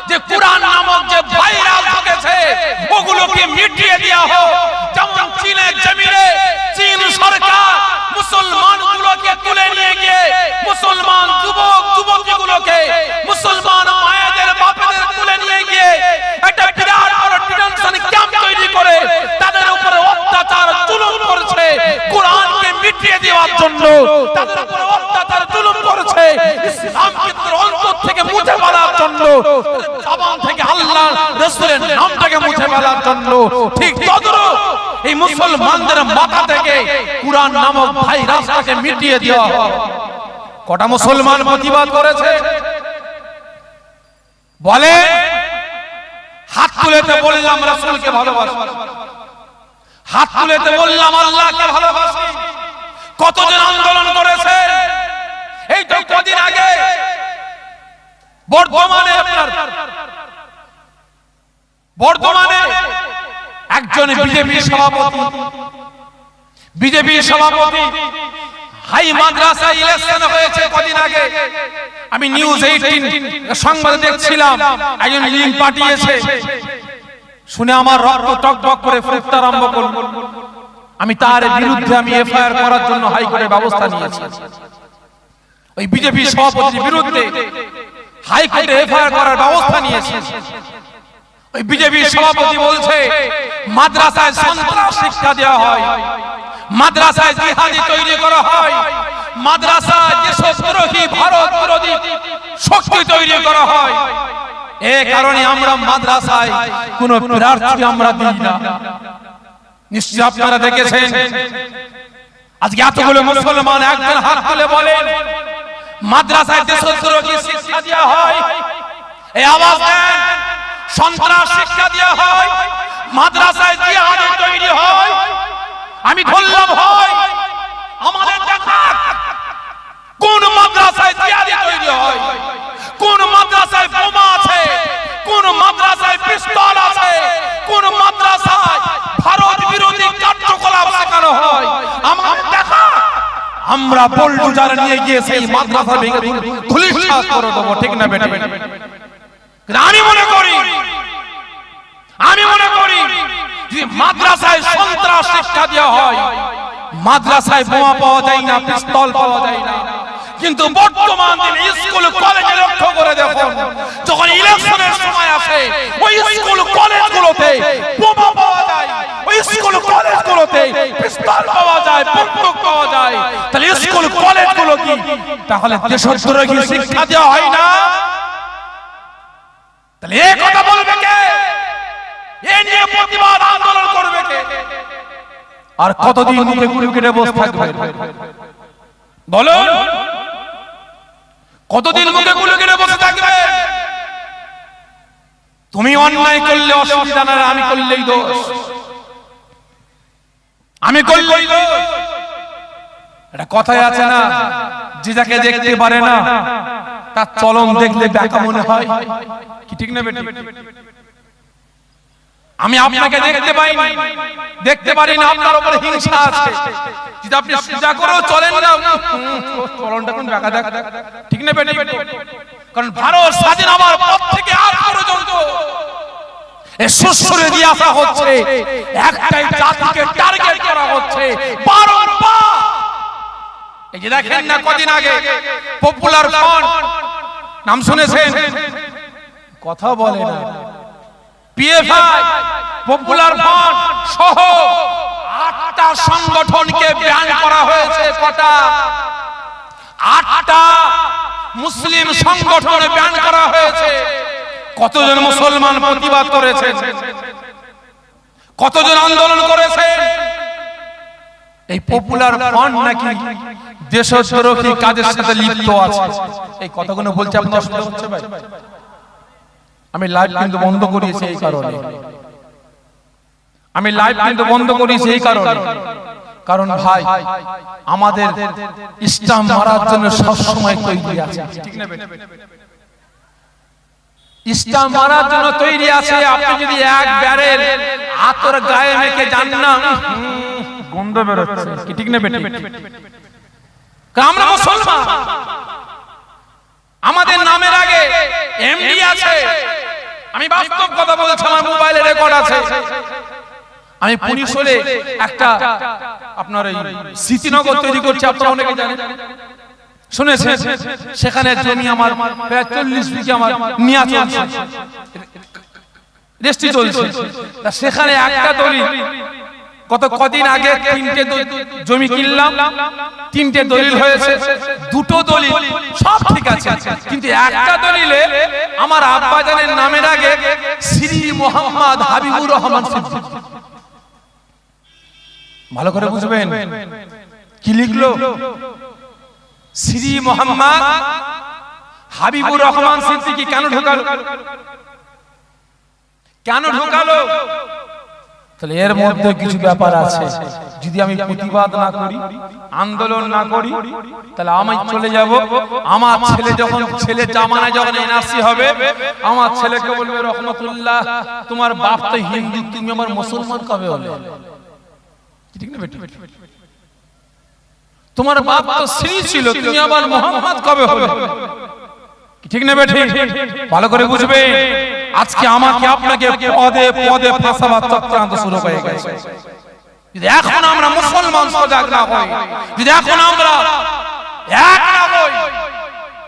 যে কুরআন নামক যে ভাইরাস ঢুকেছে ওগুলোকে মিটিয়ে দেওয়া হোক। যেমন চীনের জমিনে চীন সরকার মুসলমানগুলোকে তুলে নিয়ে গিয়ে মুসলমান যুবক যুবতীগুলোকে, মুসলমান মায়েদের বাপেদের তুলে নিয়ে গিয়ে একটা বিরাট বড় ডিটেনশন ক্যাম্প তৈরি করে তাদের উপরে অত্যাচার জুলুম করছে, কোরআনকে মিটিয়ে দেওয়ার জন্য তাদের উপরে অত্যাচার জুলুম করছে, ইসলামকে তাদের অন্তর থেকে মুছে ফেলার জন্য, জবান থেকে আল্লাহ রাসূলের নামটাকে মুছে ফেলার জন্য। ঠিক তদ্রুপ এই মুসলমানদের মাথা থেকে কুরআন নামক ভাইরাসটাকে মিটিয়ে দেওয়া হয়। কটা মুসলমান প্রতিবাদ করেছে বলে? হাত তুলেতে বললাম রাসূলকে ভালোবাসি, হাত তুলেতে বললাম আল্লাহকে ভালোবাসি। কতজন আন্দোলন করেছে? এই তো কদিন আগে বর্তমানে একজন বিজেপি সভাপতি হাই মাদ্রাসা ইলেকশন হয়েছে কদিন আগে, আমি নিউজ 18 সংবাদে দেখছিলাম, একজন লিঙ্ক পাঠিয়েছে, শুনে আমার রক্ত টকবক করে ফুটতে আরম্ভ করল। আমি তার বিরুদ্ধে আমি এফআইআর করার জন্য হাইকোর্টে ব্যবস্থা নিয়েছি। ওই বিজেপি সভাপতির বিরুদ্ধে হাইকোর্টে এফআইআর করার ব্যবস্থা নিয়েছে। ওই বিজেপি সভাপতি বলছে মাদ্রাসায় সন্ত্রাস শিক্ষা দেওয়া হয়, মাদ্রাসায় জিহাদি তৈরি করা হয়, মাদ্রাসায় দেশদ্রোহী ভারত বিরোধী শক্তি তৈরি করা হয়। এই কারণে আমরা মাদ্রাসায় কোনো প্রার্থী আমরা দিই না। নিশ্চয়ই আপনারা দেখেছেন আজকে এতগুলো মুসলমান একজন হাত তুলে বলেন মাদ্রাসায় দেশদ্রোহী শিক্ষা দেওয়া হয়, এই আওয়াজ দেন সন্ত্রাস শিক্ষা দেওয়া হয়, মাদ্রাসায় জিহাদি তৈরি হয়। আমি বললাম হয় আমাদের দেখা কোন মাদ্রাসায় জিহাদি তৈরি হয়, কোন মাদ্রাসায় বোমা আছে, কোন মাদ্রাসায় পিস্তল আছে, কোন মাদ্রাসায় ভারত বিরোধী কার্যকলাপ শেখানো হয়। আমার দেখা আমরা বুলডোজার নিয়ে গিয়ে সেই মাদ্রাসা ভেঙে ধুলিস্যাৎ করে দেবো, ঠিক না বেটা? আমি মনে করি যে মাদ্রাসায় সন্ত্রাস শিক্ষা দেওয়া হয়, মাদ্রাসায় বোমা পাওয়া যায় না, পিস্তল পাওয়া যায় না, কিন্তু বর্তমান দিনে স্কুল কলেজে লক্ষ্য করে দেখুন, যখন ইলেকশনের সময় আসে ওই স্কুল কলেজগুলোতে বোমা পাওয়া যায়, ওই স্কুল কলেজগুলোতে পিস্তল পাওয়া যায়, বন্দুক পাওয়া যায়। তাহলে স্কুল কলেজগুলো কি তাহলে দেশদ্রোহী শিক্ষা দেওয়া হয় না? তাহলে এই কথা বলবে কে? এই নিয়ে প্রতিবাদ আন্দোলন করবে কে? আর কতদিন মুখে গুলি কেটে বসে থাকবে বলো? কতদিন মুখে গুলি কেটে বসে থাকবে? তুমি অন্যায় করলে অসুবিধা না, আমি করলেই দোষ, আমি করলেই দোষ। এটা কথাই আছে না, যে যাকে দেখতে পারে না তার চলন দেখলে ব্যাকা মনে হয়, কি ঠিক না বেটি? আমি আপনাকে দেখতে পারি না, আপনার উপরে হিংসা আছে, যদি আপনি সোজা করেও চলেন না চলনটা কোন ব্যাকা দেখ, ঠিক না বেটি? কারণ ভারত স্বাধীন হওয়ার পর থেকে আজ পর্যন্ত এই সুসুরে দিয়ে আসা হচ্ছে, একটাই জাতিকে টার্গেট করা হচ্ছে বারবার। এই যে দেখেন না কদিন আগে পপুলার ফ্রন্ট, নাম শুনেছেন? কথা বলে না। পিএফআই, পপুলার ফ্রন্ট সহ 8টা সংগঠনকে ব্যান করা হয়েছে। কটা? 8টা মুসলিম সংগঠন ব্যান করা হয়েছে। কতজন মুসলমান প্রতিবাদ করেছে? কতজন আন্দোলন করেছে? এই পপুলার ফ্রন্ট নাকি দেশদ্রোহী কাজের সাথে লিপ্ত আছে। এই কথাগুলো বলছে আপনাদের শুনতে হচ্ছে ভাই। আমি লাইভ কিন্তু বন্ধ করিয়েছি এই কারণে, আমি লাইভ কিন্তু বন্ধ করিয়েছি এই কারণে, কারণ ভাই আমাদের ইসলাম মারার জন্য সব সময় তৈরি আছে, ঠিক না? ইসলাম মারার জন্য তৈরি আছে। আপনি যদি এক ব্যারেল আতর গায়ে মেখে যান না, গন্ধ বেরোচ্ছে, কি ঠিক না বেটি? আমরা মুসলমান, আমাদের নামের আগে এমডি আছে। আমি বাস্তব কথা বলছি, আমার মোবাইলে রেকর্ড আছে। আমি পুলিশ হলে একটা আপনার এই স্মৃতিনগর তৈরি করছি, আপনারা অনেকে জানেন, শুনেছেন? সেখানে জমি আমার প্রায় 40 বিঘা আমার নিয়া চলছে, রেস্টি চলছে। সেখানে একটা দলিল, কদিন আগে 3টে জমি কিনলাম, 3টে দলিল হয়েছে, 2টো দলিল সব ঠিক আছে, কিন্তু একটা দলিলে আমার আব্বাজানের নামের আগে শ্রী মোহাম্মদ হাবিবুর রহমান সিদ্দিকী। ভালো করে বুঝবেন কি লিখলো? শ্রী মোহাম্মদ হাবিবুর রহমান সিদ্দিকী। কেন ঢোকালো? কেন ঢোকালো? তাহলে এর মধ্যে কিছু ব্যাপার আছে। যদি আমি প্রতিবাদ না করি, আন্দোলন না করি, তাহলে আমি চলে যাব। আমার ছেলে যখন ছেলে জামানায় যখন এনআরসি হবে, আমার ছেলেকে বলবে রহমতুল্লাহ তোমার বাপ তো হিন্দু, তুমি আমার মুসলমান কবে হলে? ঠিক না বেটি? তোমার বাপ তো শ্রী ছিল, তুমি আবার মোহাম্মদ কবে হলে? ঠিক না বেটি? ভালো করে বুঝবে। আজকে আমাকে আপনাকে পদে পদে ফাঁসাবার চক্রান্ত শুরু হয়ে গেছে। যদি এখন আমরা মুসলমান সজাগ না হই, যদি এখন আমরা এক না হই,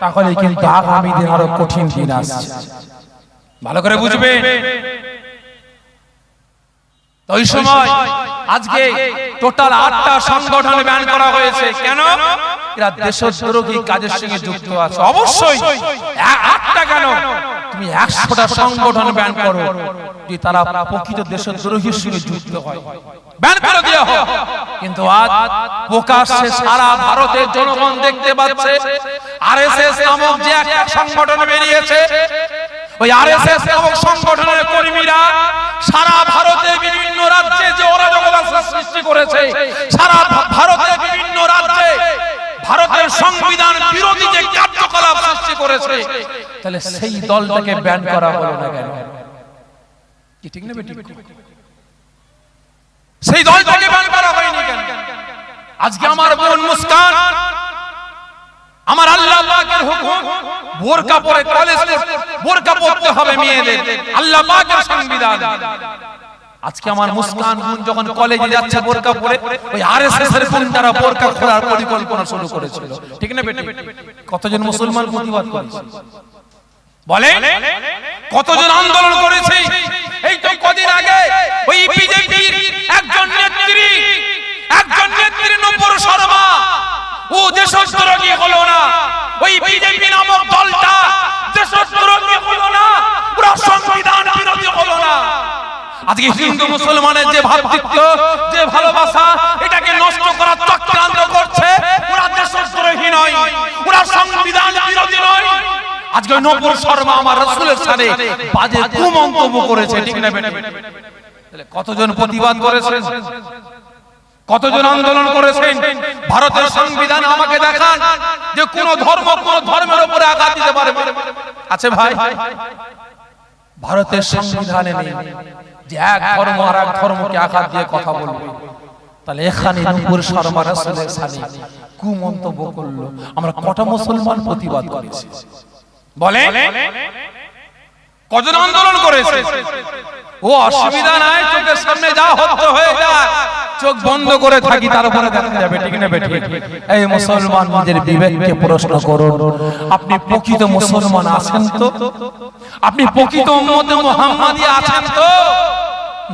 তাহলে কিন্তু আগামী দিন আরো কঠিন দিন আসছে। ভালো করে বুঝবে। ওই সময় আজকে টোটাল 8টা সংগঠন ব্যান করা হয়েছে। কেন? এরা দেশদ্রোহী কাজের সঙ্গে যুক্ত আছে। অবশ্যই 8টা কেন, তুমি 100টা সংগঠন ব্যান করো, যে তারা প্রকৃত দেশদ্রোহীর সঙ্গে যুক্ত হয়, ব্যান করে দেওয়া হয়। কিন্তু আজ প্রকাশ্যে সারা ভারতের জনগণ দেখতে পাচ্ছে আরএসএস নামক যে একটা সংগঠন বেরিয়েছে, ওই আরএসএস নামক সংগঠনের কর্মীরা সারা ভারতের বিভিন্ন রাজ্যে যে অরাজকতা সৃষ্টি করেছে, সারা ভারতের বিভিন্ন রাজ্যে ভারতের সংবিধান বিরোধী যে কার্যকলাপ সৃষ্টি করেছে, তাহলে সেই দলটাকে ব্যান করা হলো না কেন? কি ঠিক না বেটি? সেই দলটাকে ব্যান করা হয়নি কেন? আজকে আমার বোন মুস্কান, আমার আল্লাহ পাকের হুকুম, বোরকা পরে কলেজে বোরকা পরতে হবে মেয়েদের, আল্লাহ পাকের সংবিধান। আজকে আমার মুস্কান বোন যখন কলেজে যাচ্ছে বোরকা পরে, ওই আরএসএস এর গুন্ডারা বোরকা খোলার পরিকল্পনা শুরু করেছিল। ঠিক না বেটি? কতজন মুসলমান প্রতিবাদ করেছে বলে? কতজন আন্দোলন করেছে? এই তো কদিন আগে ওই বিজেপির একজন নেত্রী নূপুর শর্মা, ও দেশদ্রোহী হলো না। ওই বিজেপি নামক দলটা দেশদ্রোহী হলো না, পুরো সংবিধান বিরোধী হলো না। আজকে হিন্দু মুসলমানের যে ভাতৃত্ব, যে ভালোবাসা, এটাকে নষ্ট করার চক্রান্ত করছে। ওরা দেশদ্রোহী নয়, ওরা সংবিধান বিরোধী নয়। আজকে নূপুর শর্মা আমার রাসূলের সাথে বাজে কুমন্তব্য করেছে। ঠিক না বেটি? কতজন প্রতিবাদ করেছেন? কতজন আন্দোলন করেছেন? ভারতের সংবিধান আমাকে দেখান যে কোন ধর্ম কোন ধর্মের উপরে আঘাত দিতে পারে? আছে ভাই? ভারতের সংবিধানে নেই যে এক ধর্ম আর এক ধর্মকে আঘাত দিয়ে কথা বলবে। তাহলে এখানে নূপুর শর্মা রাসূলের সাথে কুমন্তব্য করলো, আমরা কটা মুসলমান প্রতিবাদ করেছি বলেন? কজন আন্দোলন করেছে। ও অসুবিধা নাই, চোখের সামনে যা হচ্ছে হয়ে যায়, চোখ বন্ধ করে থাকি, তারপরে দেখা যাবে, ঠিক না বেঠিক? এই মুসলমান, নিজের বিবেককে প্রশ্ন করুন। আপনি প্রকৃত মুসলমান আছেন তো? আপনি প্রকৃত উম্মতে মুহাম্মাদি আছেন তো?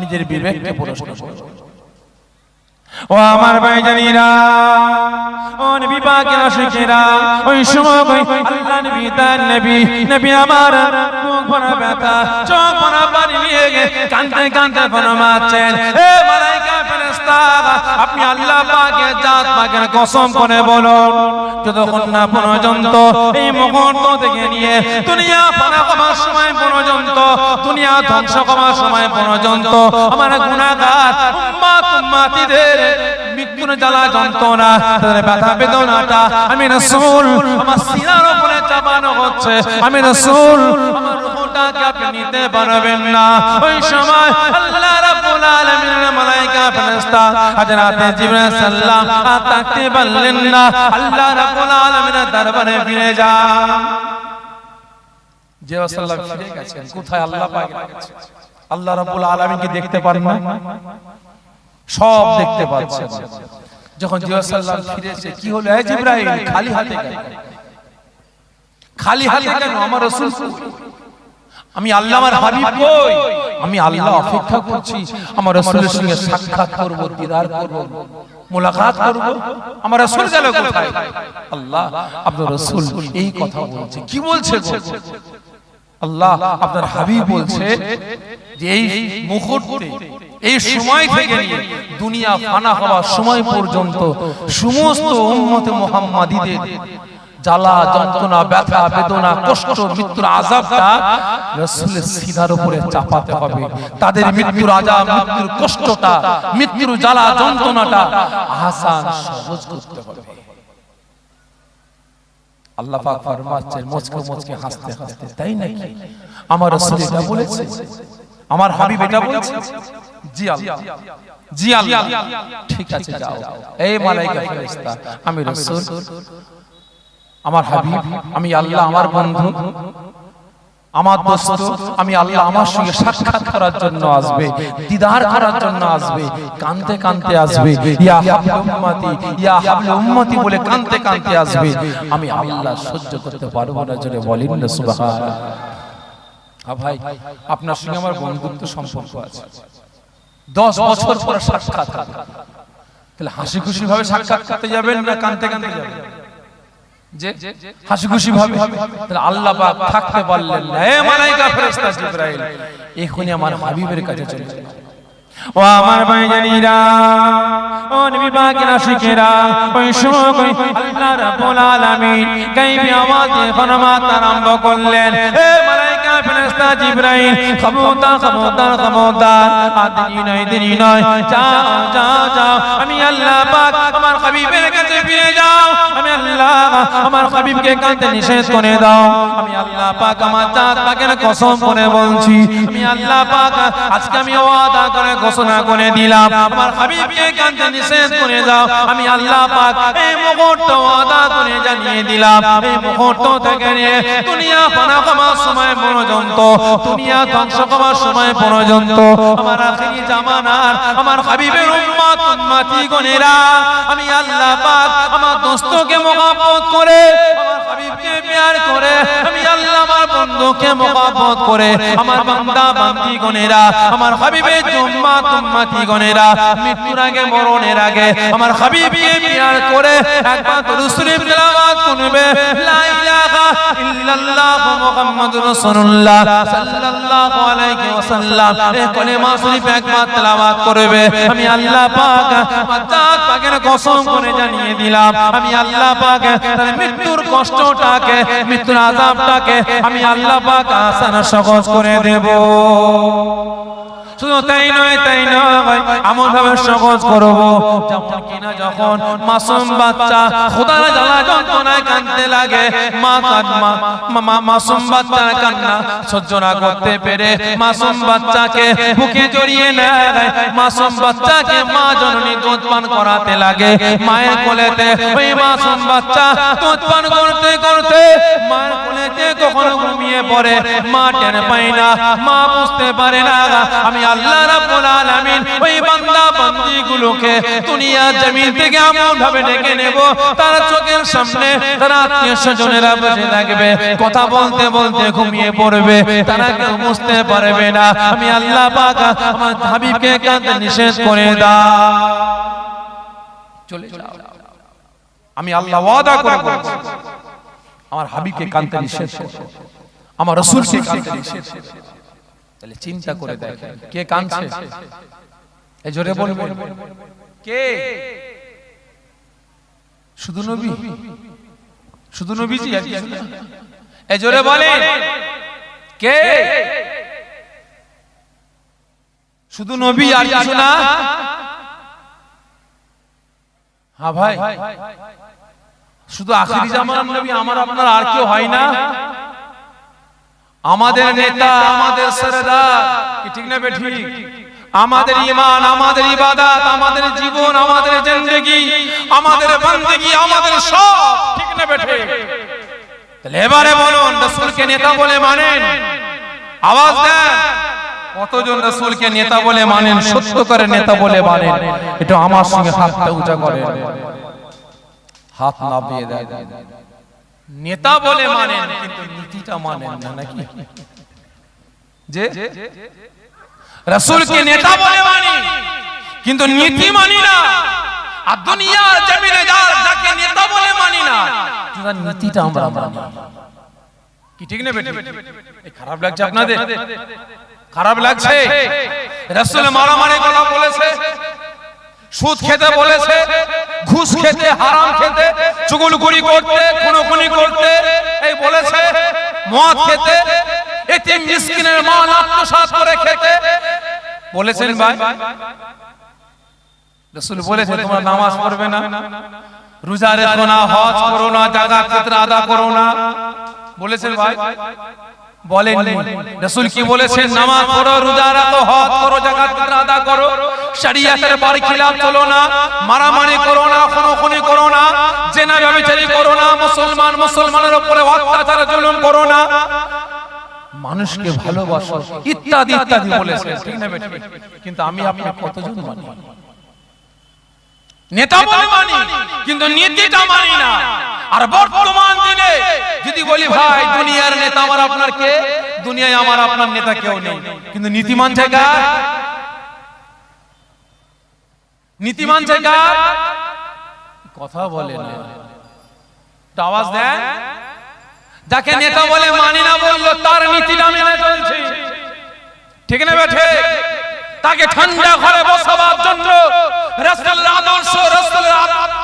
নিজের বিবেককে প্রশ্ন করুন। ও আমার ভাইজানেরা, ও নবী পাকের আশিকেরা, ওই সময় আল্লাহ নবী তার নবী আমার মুখ ভরা ব্যথা, চোখ ভরা পানি নিয়ে কাঁদতে কাঁদতে ফরমাচ্ছেন, হে মালায়েকা ফেরেশতা, আপনি আল্লাহ পাকের জাত পাকের কসম করে বলুন, যতক্ষণ না পর্যন্ত এই মুহূর্ত থেকে নিয়ে দুনিয়া ফানা করার সময় পর্যন্ত, দুনিয়া ধ্বংস করার সময় পর্যন্ত আমার গুনাহগার উম্মতিদের মৃত্যুর জ্বালা যন্ত্রণা, তাদের ব্যথা বেদনাটা আমি রাসূল আমার সিনার উপরে চাপানো হচ্ছে, আমি রাসূল আমার রূহটাকে আপনি নিতে পারবেন না। ওই সময় আল্লাহ রাব্বুল আলামিনের মালায়েকা ফেরেশতা হযরতে জিবরাইল সাল্লাম আর থাকতে পারলেন না, আল্লাহ রাব্বুল আলামিনের দরবারে ফিরে যান। জিবরাইল সাল্লাম ফিরে গেছেন, কোথায়? আল্লাহ পাক গেছেন। আল্লাহ রাব্বুল আলামিন কি দেখতে পান না? সব দেখতে পাচ্ছেন। যখন জিবরাইল সাল্লাম ফিরেছে, কি হলো? হে জিবরাইল, খালি হাতে কেন? খালি হাতে কেন? আমার রাসূল আমি আল্লাহ, আমার হাবিব কই? আমি আল্লাহ অপেক্ষা করছি, আমার রাসূলের সঙ্গে সাক্ষাৎ করব, দিদার করব, মুলাকাত করব। আমার রাসূল গেল কোথায়? আল্লাহ আপনার রাসূল এই কথা বলছে। কি বলছে গো? আল্লাহ আপনার হাবিব বলছে যে এই মুহূর্তে, এই সময় থেকে নিয়ে দুনিয়া ফানা হওয়ার সময় পর্যন্ত সমস্ত উম্মতে মুহাম্মাদীদের জ্বালা যন্ত্রণা, ব্যথা বেদনা, কষ্ট, মৃত্যুর আযাবটা রাসূলের সিনার উপরে চাপাতে হবে। তাদের মৃত্যুর আযাব, মৃত্যুর কষ্টটা, মৃত্যুর জ্বালা যন্ত্রণাটা আসান সহজ করতে হবে। আল্লাহ পাক ফরমাচ্ছেন মুচকে মুচকে হাসতে হাসতে, তাই নাকি? আমার রাসূল এটা বলেছে, আমার হাবিব এটা বলেছে। জি আল্লাহ, জি আল্লাহ, ঠিক আছে যাও। এই মালায়েকা ফেরেশতা, আমি রাসূল, আমার হাবিব, আমি আল্লাহ, আমার বন্ধু, আমার দোস্ত, আমি আল্লাহ, আমার সঙ্গে সাক্ষাৎ করার জন্য আসবে, দিদার করার জন্য আসবে, কাঁদতে কাঁদতে আসবে, ইয়া হাবলু উম্মতি, ইয়া হাবলু উম্মতি বলে কাঁদতে কাঁদতে আসবে। আমি আল্লাহ সহ্য করতে পারবো না, জোরে বলেন না সুবহানাল্লাহ। ভাই, আপনার সঙ্গে আমার বন্ধুত্ব সম্পর্ক আছে, 10 বছর পর সাক্ষাৎ হবে, তাহলে হাসি খুশি ভাবে সাক্ষাৎ করতে যাবেন না কাঁদতে কাঁদতে যাবেন? যে হাসি খুশি ভাবে। তাহলে আল্লাহ পাক থাকতে পারলেন না, হে মালায়েকা ফেরেশতা জিবরাইল, এখনি আমার হাবিবের কাছে চলে যান। ও আমার ভাইজানেরা, ও নবী পাকের আশিকেরা, ওই সময় আল্লাহ রাব্বুল আলামিন গায়বী আওয়াজে ফরমাত আরম্ভ করলেন, হে মালায়েকা ফেরেশতা জিবরাইল, খবরদার খবরদার খবরদার, দেরি নয়, যাও যাও যাও, আমি আল্লাহ পাক আমার হাবিবের কাছে ফিরে যাও, আমি আল্লাহ আমার হাবিবকে কাঁদতে নিষেধ করে দাও, আমি আল্লাহ পাক আমার জাত পাকের কসম করে বলছি, আমি আল্লাহ পাক আজকে আমি ওয়াদা করে ঘোষণা করে দিলাম, আমার হাবিবকে কাঁদতে নিষেধ করে দাও, আমি আল্লাহ পাক এই মুহূর্ত ওয়াদা করে জানিয়ে দিলাম, এই মুহূর্ত থেকে নিয়ে দুনিয়া ফানা হওয়ার সময় পর্যন্ত, দুনিয়া ধ্বংস হওয়ার সময় পর্যন্ত, আমার আখিরি জামানার আমার হাবিবের উম্মত উম্মতিগণেরা, আমি আল্লাহ পাক আমার দোস্তকে মহব্বত করে, আমার হাবিবকে প্যার করে, আমি আল্লাহ আমার বন্ধুকে মহব্বত করে, আমার বান্দা বান্দীগণেরা, আমার হাবিবের উম্মত উম্মতিগণেরা মৃত্যুর আগে, মরণের আগে আমার হাবিবকে প্যার করে একবার দরুদ শরীফ তেলাওয়াত করবে, লা ইলাহা ইল্লাল্লাহ মুহাম্মাদুর রাসূলুল্লাহ সাল্লাল্লাহু আলাইহি ওয়াসাল্লাম, এই কলেমা শরীফ একবার তেলাওয়াত করবে, আমি আল্লাহ পাক আমার জাত পাকের কসম করে জানিয়ে দিলাম, আমি আল্লাহ পাক তার মৃত্যুর কষ্টটাকে, মৃত্যুর আযাবটাকে আমি আল্লাহ পাক আসান সহজ করে দেব। শুধু তাই নয় এমন ভাবে সহজ করব যেমন কিনা যখন মাসুম বাচ্চা খোদার জ্বালা যন্ত্রণায় কাঁদতে লাগে, মাসুম বাচ্চার কান্না সহ্য না করতে পেরে মাসুম বাচ্চাকে বুকে জড়িয়ে নেয়, মাসুম বাচ্চাকে মা জননী দুধ পান করাতে লাগে। মায়ের কোলেতে ওই মাসুম বাচ্চা দুধ পান করতে করতে মায়ের কোলেতে কখনো ঘুমিয়ে পড়ে, মা টের পায় না, মা বুঝতে পারে না। আমি আল্লাহ রাব্বুল আলামিন ওই বান্দা বান্দীগুলোকে দুনিয়া জমিন থেকে এমন ভাবে ডেকে নেব, তার চোখের সামনে তার আত্মীয় স্বজনেরা বসে থাকবে, কথা বলতে বলতে ঘুমিয়ে পড়বে, তারা কেউ বুঝতে পারবে না। আমি আল্লাহ পাক আমার হাবিবকে কাঁদতে নিষেধ করে দাও, চলে যাও। আমি আল্লাহ ওয়াদা করে বলছি আমার হাবিবকে কাঁদতে নিষেধ করব, আমার রাসূলকে কাঁদতে নিষেধ করব। তাহলে চিন্তা করে দেখেন কে কাঁদছে, এই জোরে বলবেন কে? শুধু নবী, শুধু নবীজি? এই জোরে বলেন কে? শুধু নবী আর কিছু না? হ্যাঁ ভাই, শুধু আখিরি জামানার নবী আমার আপনার আর কেউ হয় না? আমাদের নেতা, আমাদের সরদার, কি ঠিক না বেঠিক? আমাদের ঈমান, আমাদের ইবাদত, আমাদের জীবন, আমাদের জিন্দেগি, আমাদের বান্দেগি, আমাদের সব, ঠিক না বেঠিক? তাহলে এবারে বলুন রাসূলকে নেতা বলে মানেন? আওয়াজ দেন, কতজন রাসূলকে নেতা বলে মানেন, সত্য করে নেতা বলে মানেন? এটা আমার সঙ্গে হাতটা উঁচা করেন, হাত নামিয়ে দেন। নেতা বলে মানেন কিন্তু নীতিটা মানেন না নাকি? যে রাসূলকে নেতা বলে মানি কিন্তু নীতি মানি না, আর দুনিয়ার জমিনে যাকে নেতা বলে মানি না তার নীতিটা আমরা মানি। কি ঠিক না বেটি? খারাপ লাগছে আপনাদের? খারাপ লাগছে? রাসূল মারামারি কথা বলেছে, সুদ খেতে বলেছে, ঘুষ খেতে, হারাম খেতে, চুগলখড়ি করতে, খুনোখুনি করতে এই বলেছে, মদ খেতে, এতিম মিসকিনের মাল আত্মসাৎ করে খেতে বলেছেন ভাই? রাসূল বলেছে তোমরা নামাজ পড়বে না, রোজা রাখো না, হজ করো না, যাকাত ফিতরা আদা করো না, বলেছেন ভাই? বলেননি। রাসূল কি বলেছেন? নামাজ পড়ো, রোজা রাখো, হজ করো, যাকাত ফিতরা আদা করো, শরীয়তের বারখিলাফ চলো না, মারামারি করো না, খুনোখুনি করো না, জিনা ব্যভিচারী করো না, মুসলমানের উপরে অত্যাচার জুলুম করো না, মানুষকে ভালোবাসো, ইত্যাদি ইত্যাদি বলেছেন, ঠিক না বেটি? কিন্তু আমি আপনি কতজন মানি? নেতা বলে মানি কিন্তু নীতিটা মানি না। আর বর্তমান দিনে যদি বলি ভাই দুনিয়ার নেতা আমার আপনার কে? দুনিয়ায় আমার আপনার নেতা কেউ নেই, কিন্তু নীতি মানছে কার? নীতি মানছে কার? কথা বলে না, আওয়াজ দেন। যাকে নেতা বলে মানি না বললো তার নীতিটা মেনে চলছে, ঠিক না বেঠে? তাকে ঠান্ডা ঘরে বসাবার জন্য রাসূলের আদর্শ, রাসূলের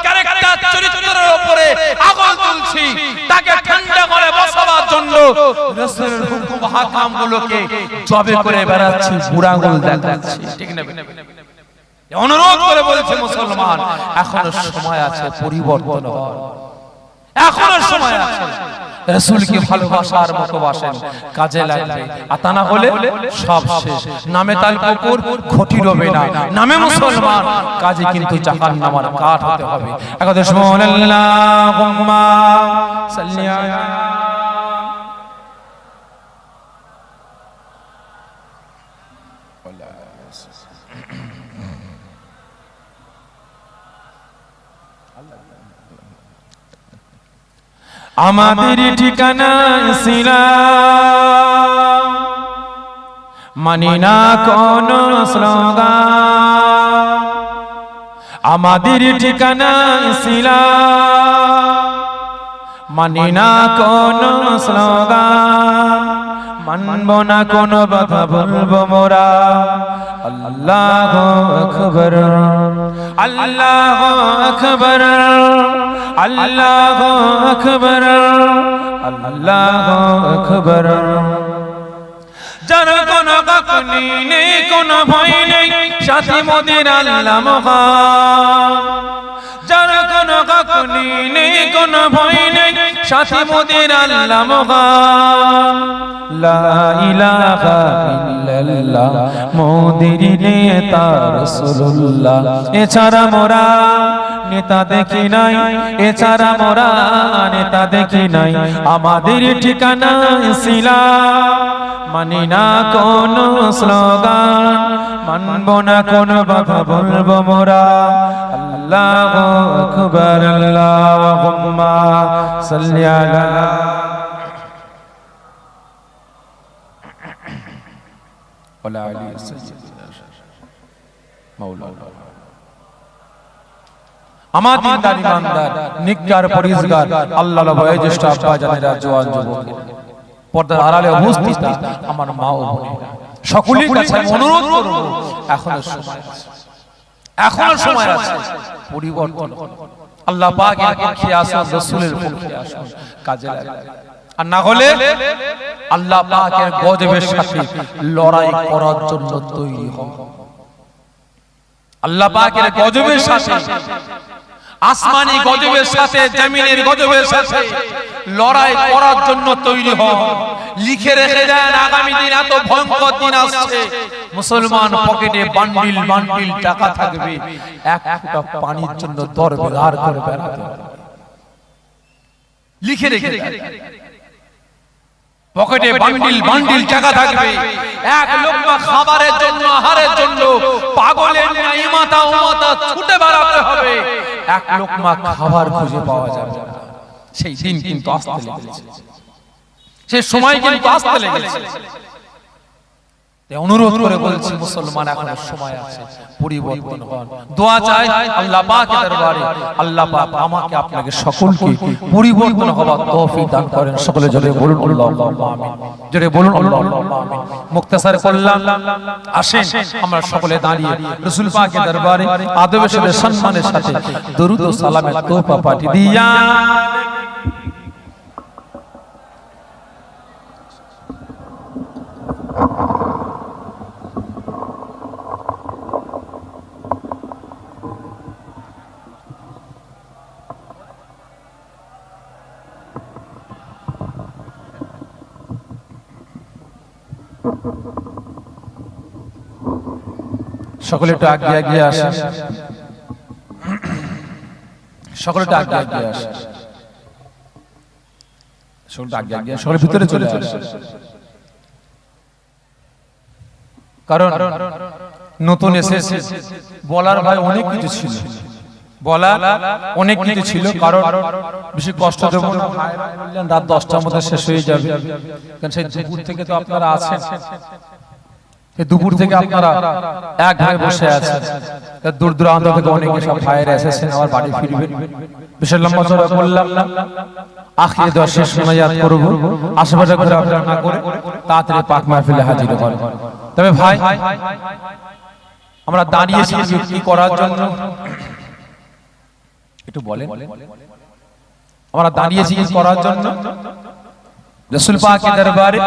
ক্যারেক্টার, চরিত্রের উপরে আগুন তুলছি, তাকে ঠান্ডা ঘরে বসাবার জন্য রাসূলের হুকুম হাকাম গুলোকে জবে করে বেড়াচ্ছি, বুড়া আঙুল দেখাচ্ছি, ঠিক না? অনুরোধ করে বলছে মুসলমান এখনো সময় আছে পরিবর্তন হওয়ার, এখনো সময় আছে। রাসূলকে ভালোবাসার মতো বাসেন, কাজে লাগবে, আর তা না হলে সব শেষ। নামে তাল পুকুর ঘটি রবে না, নামে মুসলমান, কাজে কিন্তু জাহান্নামের কাঠ হতে হবে। একদা সুবহানাল্লাহুম্মা সাল্লি আলা আমাদের ঠিকানা ইসলাম, মানি না কোন স্লোগান। আমাদের ঠিকানা ইসলাম, মানি না কোন স্লোগান। মানব না কোন বাধা, বলবো মোরা আল্লাহু আকবার, আল্লাহু আকবার, আল্লাহু আকবার, আল্লাহু আকবার। যার কোনো কাকুনি নেই, কোনো ভয় নেই, সাথী মোদের আল্লাহ মহান। যার কোনো কাকুনি নেই, কোনো ভয় নেই, সাথী মোদের আল্লাহ মহান। লা ইলাহা ইল্লাল্লাহ মোদের নেতা রাসূলুল্লাহ। এছাড়া মোরা নেতা দেখি নাই, এছাড়া মোরা নেতা দেখি নাই। আমাদের ঠিকানা ইসলাম, মানি না কোন স্লোগান, মানব না কোন বাধা, বলবো মোরা আল্লাহু আকবার। আল্লাহুম্মা সাল্লি আলা ওয়ালা আলি মাওলানা। আমার দিনদার ইমানদার নিককার পরিজগার আল্লাহর ভয়ে জ্যেষ্ঠ আব্বা জানেরা, জওয়ান যুবক, পর্দার আড়ালে উপস্থিত আমার মা ও বোনেরা, সকলের কাছে অনুরোধ করব, এখনো সময় আছে, এখনো সময় আছে পরিবর্তন। আল্লাহ পাকের পক্ষে আসুন, রাসূলের পক্ষে আসুন, কাজে লাগান। আর না হলে আল্লাহ পাকের গজবের সাথে লড়াই করার জন্য তৈরি হন। আল্লাহ পাকের গজবের সাথে, আসমানি গজবের সাথে, জমিনের গজবের সাথে লড়াই করার জন্য তৈরি হন। লিখে রেখে দেন, আগামী দিন এত ভয়ঙ্কর দিন আসছে, মুসলমান পকেটে বান্ডিল বান্ডিল টাকা থাকবে, এক ফোঁটা পানির জন্য দরবেদার করে বেড়াতে হবে। লিখে রেখে দেন, পকেটে বান্ডিল বান্ডিল টাকা থাকবে, এক লোকমা খাবারের জন্য, আহারের জন্য পাগলের ন্যায় ইমাতা উমাতা ছুটে বেড়াতে হবে, এক লোকমা খাবার খুঁজে পাওয়া যাবে না। সেই দিন কিন্তু আসতে লেগেছে, সেই সময় কিন্তু আসতে লেগেছে। অনুরোধ করে বলছি, মুসলমান এখনো সময় আছে, পরিবর্তন হন। দোয়া চাই আল্লাহ পাকের দরবারে, আল্লাহ পাক আমাকে আপনাকে সকলকে পরিবর্তন হওয়ার তৌফিক দান করেন। সকলে জোরে বলুন আল্লাহুম্মা আমিন, জোরে বলুন আল্লাহুম্মা আমিন। মুক্তাসার করলাম, আসেন আমরা সকলে দাঁড়িয়ে রাসূল পাকের দরবারে আদবের সাথে, সম্মানের সাথে দরুদ ও সালামের তোহফা পাঠিয়ে দিয়া সকলে একটু আগে এগিয়ে আসে, সকলে একটু আগে এগিয়ে আসে, সকলে আগে এগিয়ে, সকলে ভিতরে চলে আসে। কারণ নতুন এসেছে, বলার ভাই অনেক কিছু ছিল, বলার অনেক কিছু ছিল। কারণ বেশি কষ্ট দেব না, রাত 10টার মধ্যে শেষ হয়ে যাবে। কারণ সেই দুপুর থেকে তো আপনারা আছেন, দুপুর থেকে আপনারা এক ভাই বসে আছেন, দূর দূরান্ত থেকে অনেকে সব ভাইয়েরা এসেছেন, আবার বাড়ি ফিরবেন। বিশেষ লম্বা চড়া করলাম না, আখিরে দোয়া শেষ মোনাজাত করব, আশেপাশে ঘুরে আপনারা না করে তাড়াতাড়ি পাক মাহফিলে হাজির হন। তবে ভাই, আমরা দাঁড়িয়েছি কি করার জন্য একটু বলেন? আমরা দাঁড়িয়েছি কি করার জন্য? রাসূল পাকের দরবারে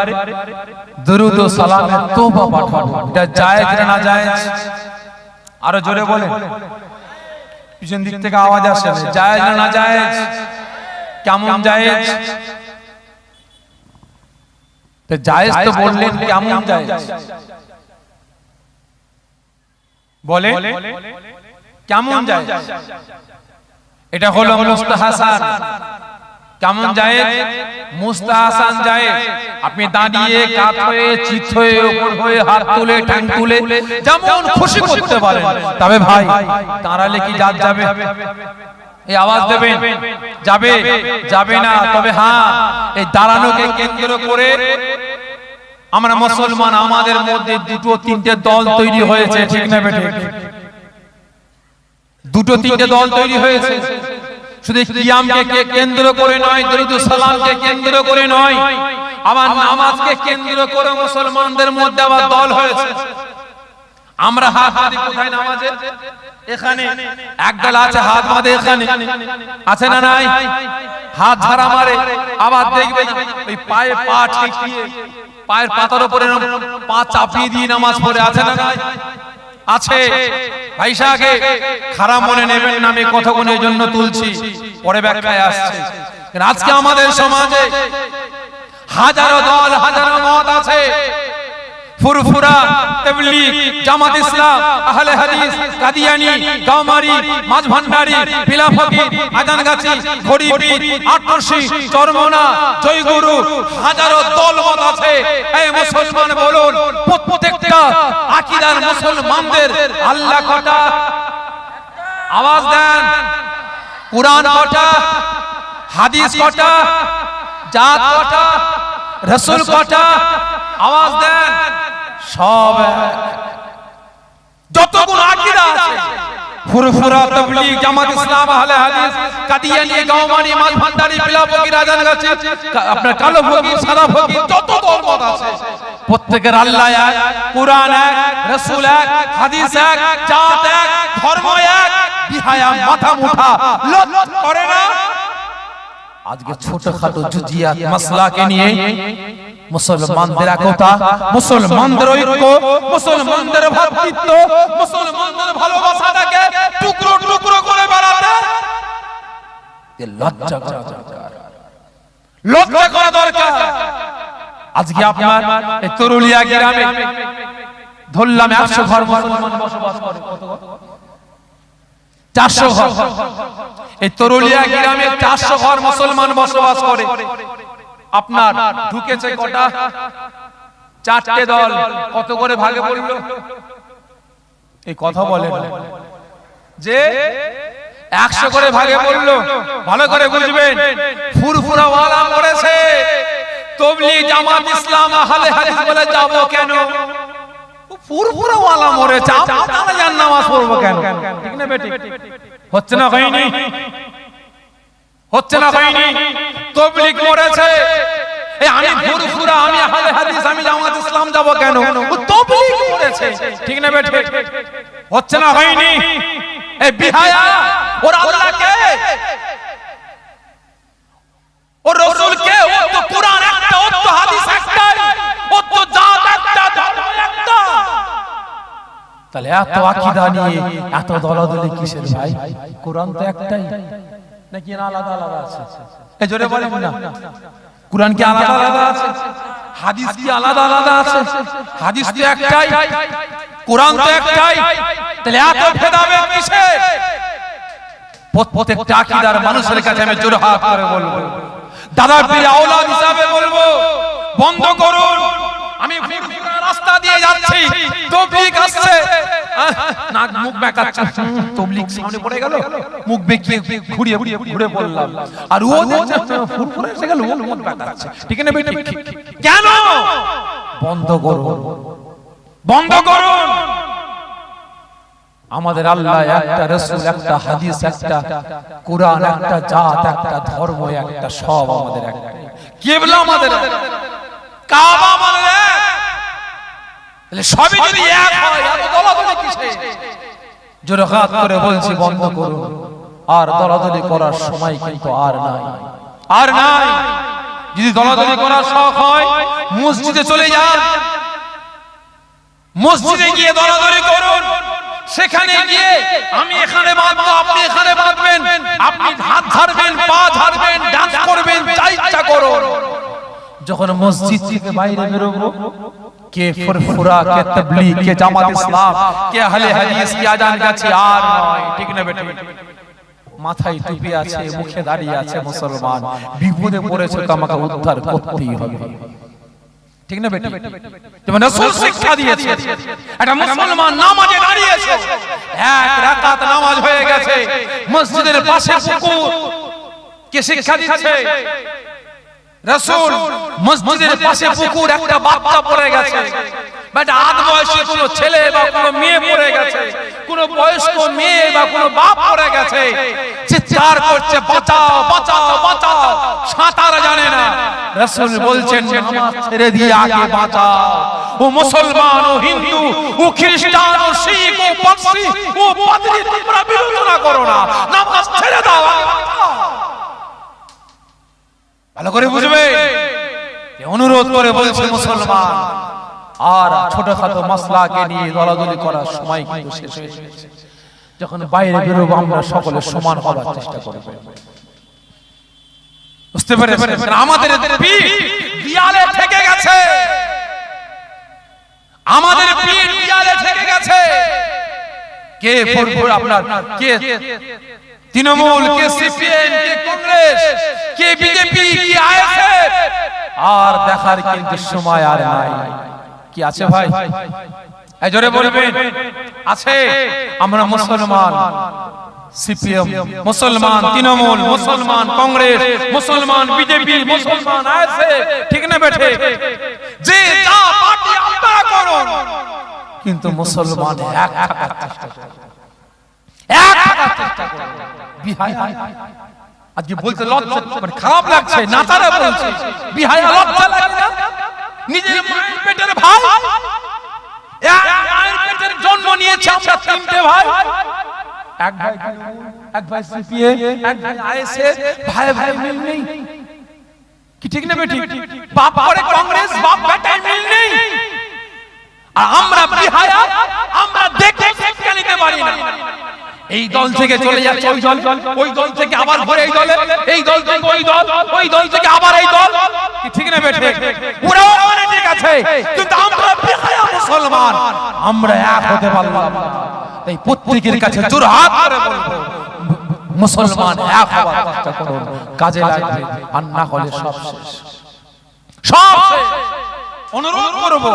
দরুদ ও সালামের তোহফা পাঠানো। এটা জায়েজ না না জায়েজ? আরো জোরে বলেন, পিছন দিক থেকে আওয়াজ আসে, জায়েজ না না জায়েজ? কেমন জায়েজ? তো জায়েজ তো বললেন, কেমন জায়েজ বলে? কেমন জায়েজ? এটা হলো মুস্তাহাসান। কেমন জায়েজ? মুস্তাহাসান জায়েজ। আপনি দাঁড়িয়ে, কাত হয়ে, চিত হয়ে, উপর হয়ে, হাত তুলে, ঠ্যাং তুলে যেমন খুশি করতে পারেন। তবে ভাই, দাঁড়ালে কি জাত যাবে? এই আওয়াজ দেবেন, যাবে? যাবে না। তবে হ্যাঁ, এই দাঁড়ানোকে কেন্দ্র করে আমরা মুসলমান, আমাদের মধ্যে দুটো তিনটে দল তৈরি হয়েছে, ঠিক না বেঠিক? দুটো তিনটে দল তৈরি হয়েছে। শুধু কিয়ামকে কেন্দ্র করে নয়, দরুদ ও সালামকে কেন্দ্র করে নয়, আবার নামাজকে কেন্দ্র করে মুসলমানদের মধ্যে আবার দল হয়েছে। আমরা হাত বাঁধি কোথায় নামাজে? এখানে। একদল আছে হাত বাঁধে এখানে, আছে না নাই? হাত ঝাড়া মারে, আবার দেখবে ওই পায়ে পা ঠেকিয়ে পায়ের পাতার উপরে পা চাপিয়ে দিয়ে নামাজ পড়ে, আছে না নাই? আছে। ভাইসাকে খারাপ মনে নেবেন না, আমি কথাগুলোর জন্য তুলছি, পরে ব্যাখ্যায় আসছে। আজকে আমাদের সমাজে হাজারো দল হাজারো মত আছে, ফুরফুরা, তাবলীগ, জামাত ইসলাম, আহলে হাদিস, কাদিয়ানী, গাওমারি, মাঝভান্ডারি, বিলাফকি, আজানগাছি, ঘড়িপীর, আটরশি, চরমনা, জয়গুরু, হাজারো দল মত আছে। এই মুসলমান বলুন, প্রত্যেকটা আকীদার মুসলমানদের আল্লাহ কটা? আওয়াজ দেন। কুরআন কটা? হাদিস কটা? জাত কটা? রাসূল কটা? আওয়াজ দেন। সব যতগুলো আকীদা আছে, ফুরফুরা, তাবলীগ, জামাত ইসলাম, আহলে হাদিস, কাদিয়ানী, গাওমানি, মাঝভান্ডারি, বিলাফকি, রাজানগাছি, আপনার কালো ফকির, সাদা ফকির, যত ধর্ম আছে প্রত্যেকের আল্লাহ এক, কুরআন এক, রাসূল এক, হাদিস এক, জাত এক, ধর্ম এক। বিহায়া মাথা মুঠা লজ্জা করে না? আজকে ছোটখাটো জুজিয়াত মাসলাকে নিয়ে মুসলমানদের একতা, মুসলমানদের ঐক্য, মুসলমানদের ভ্রাতৃত্ব, মুসলমানদের ভালোবাসাটাকে টুকরো টুকরো করে বেড়াতে লজ্জা করা দরকার, লজ্জা করা দরকার। আজকে আপনার এই তরুলিয়া গ্রামে ধরলাম 100 ঘর মুসলমান বসবাস করে, কত ঘর? 400 ঘর। এই তরুলিয়া গ্রামে 400 ঘর মুসলমান বসবাস করে। আপনার ঢুকেছে কটা? 4টে দল। কত করে ভাগে পড়লো? এই কথা বলেন যে 100 করে ভাগে পড়লো। ভালো করে বুঝবেন, ফুরফুরা ওয়ালা পড়েছে, তাবলীগ, জামাত ইসলাম, আহলে হাদিস বলে যাব কেন? ফুরফুরা ওয়ালা মরেছে, আমরা জান নামাজ পড়বো কেন? ঠিক না বেটি? হচ্ছে না হয়নি? হচ্ছে না হয়নি? তাবলীগ মরেছে, এই আমি ফুরফুরা, আমি আহলে হাদিস, আমি জামাত ইসলাম যাব কেন? ও তাবলীগ মরেছে, ঠিক না বেটি? হচ্ছে না হয়নি? এই বিহায়া ওর আল্লাহ কে? ওর রাসূল কে? ও তো কুরআন একটা, ও তো হাদিস একটা, ও তো জাত একটা, ধর্ম একটা। তাহলে এত আকীদা নিয়ে এত দলাদলি কিসের ভাই? কুরআন তো একটাই, নাকি আলাদা আলাদা আছে? এই জোরে বলেন না। কুরআন কি আলাদা আলাদা আছে? হাদিস কি আলাদা আলাদা আছে? হাদিস তো একটাই, কুরআন তো একটাই। তাহলে এত ভেদাভেদ কিসের? প্রত্যেকটা আকীদার মানুষের কাছে আমি জোরে হাত করে বলবো, দাদা পীর আওলাদ হিসাবে বলবো, বন্ধ করুন। আমি ফুরফুরা রাস্তা দিয়ে যাচ্ছি, তাবলীগ আসছে, নাক মুখ বেঁকাচ্ছে, তাবলীগ সামনে পড়ে গেল, মুখ বেঁকিয়ে ঘুরিয়ে ঘুরে বললাম, আর ও ফুরফুরা এসে গেল, ও মুখ বেঁকাচ্ছে, ঠিক না বেটি? কেন? বন্ধ করুন, বন্ধ করুন। আমাদের আল্লাহ একটা, রাসূল একটা, হাদিস একটা, কুরআন একটা, জাত একটা, ধর্ম একটা, সব আমাদের একটা, কিবলা আমাদের একটা, কাবা আমাদের এক। তাহলে সবই যদি এক হয়, এত দলাদলি কিসে? জোরে হাত করে বলছি, বন্ধ করুন। আর দলাদলি করার সময় কিন্তু আর নাই, আর নাই। যদি দলাদলি করার শখ হয়, মসজিদে চলে যান, মসজিদে গিয়ে দলাদলি করুন। সেখানে গিয়ে আমি এখানে বাঁধবো, আপনি এখানে বাঁধবেন, আপনি হাত ঝাড়বেন, পা ঝাড়বেন, ডান্স করবেন, যা ইচ্ছা করুন। যখন মসজিদ থেকে বাইরে বেরোবো, কে ফুরফুরা, কে তাবলীগ, কে জামাত ইসলাম, কে আহলে হাদিস, কে আজানগাছি, আর নয়, ঠিক না বেটি? মাথায় টুপি আছে, মুখে দাঁড়িয়ে আছে মুসলমান, বিপদে পড়েছে তো আমাকে উদ্ধার করতেই হবে, ঠিক না বেটি? যেমন রাসূল শিক্ষা দিয়েছে, একটা মুসলমান নামাজে দাঁড়িয়েছে, এক রাকাত নামাজ হয়ে গেছে, মসজিদের পাশে পুকুর, কে শিক্ষা দিচ্ছে? রাসূল। মসজিদের পাশে পুকুর, একটা বাচ্চা পড়ে গেছে, বাট আধ বয়সী কোনো ছেলে বা কোনো মেয়ে পড়ে গেছে, কোনো বয়স্ক মেয়ে বা কোনো বাপ পড়ে গেছে, চিৎকার করছে, বাঁচাও বাঁচাও বাঁচাও, সাঁতার জানে না। রাসূল বলছেন, নামাজ ছেড়ে দিয়ে আগে বাঁচাও। ও মুসলমান, ও হিন্দু, ও খ্রিস্টান, ও শিখ, ও পারসি, ও পাদ্রী, তোমরা বিবেচনা করো না, নামাজ ছেড়ে দাও। ভালো করে বুঝবে, অনুরোধ করে বলছে মুসলমান। আর ছোটখাটো মাসলাকে নিয়ে দলাদলি করার সময় কিন্তু শেষ হয়ে গেছে। যখন বাইরে বেরোবো আমরা সকলে সমান হওয়ার চেষ্টা করব। বুঝতে পেরেছেন? আমাদের পিঠ দেয়ালে ঠেকে গেছে, আমাদের পিঠ দেয়ালে ঠেকে গেছে। কে ফুরফুর আপনার, কে তৃণমূল, কে সিপিএম, কে কংগ্রেস, কে বিজেপি, কে আইএসএফ, আর দেখার কিন্তু সময় আর নাই। কি আছে ভাই? এই জোরে বলবেন আছে। আমরা মুসলমান, সিপিএম মুসলমান, তৃণমূল মুসলমান, কংগ্রেস মুসলমান, বিজেপি মুসলমান, আইএসএফ, ঠিক না বেঠে? যে যা পার্টি আপনারা করুন, কিন্তু মুসলমান এক থাকার চেষ্টা করুন, এক থাকার চেষ্টা করুন। বিহায়া আজকে বলতে লজ্জা, মানে খারাপ লাগছে, নাচারা বলছে বিহায়া, লজ্জা লাগে না? নিজের মায়ের পেটের ভাই, মায়ের পেটের জন্ম নিয়েছে আমরা তিনটে ভাই, এক ভাই এক ভাই সিপিএম, এক ভাই আইএসএফ, ভাই ভাই মিল নেই। কি ঠিক না বেটি? বাপ করে কংগ্রেস, বাপ বেটায় মিল নেই। আর আমরা বিহায়া, আমরা দেখে শিক্ষা নিতে পারি না। এই দল থেকে চলে যাচ্ছে ওই দল, ওই দল থেকে আবার ঘুরে এই দলে, এই দল থেকে ওই দল, ওই দল থেকে আবার এই দল। কি ঠিক না বেঠে? ওরাও মানে ঠিক আছে, কিন্তু আমরা বিহায়া মুসলমান, আমরা এক হতে পারলাম না। এই প্রত্যেকের কাছে জোরহাত করে বলবো, মুসলমান এক হওয়ার চেষ্টা করুন, কাজে লাগবে। আর না হলে সব শেষ, সব শেষ। অনুরোধ করব,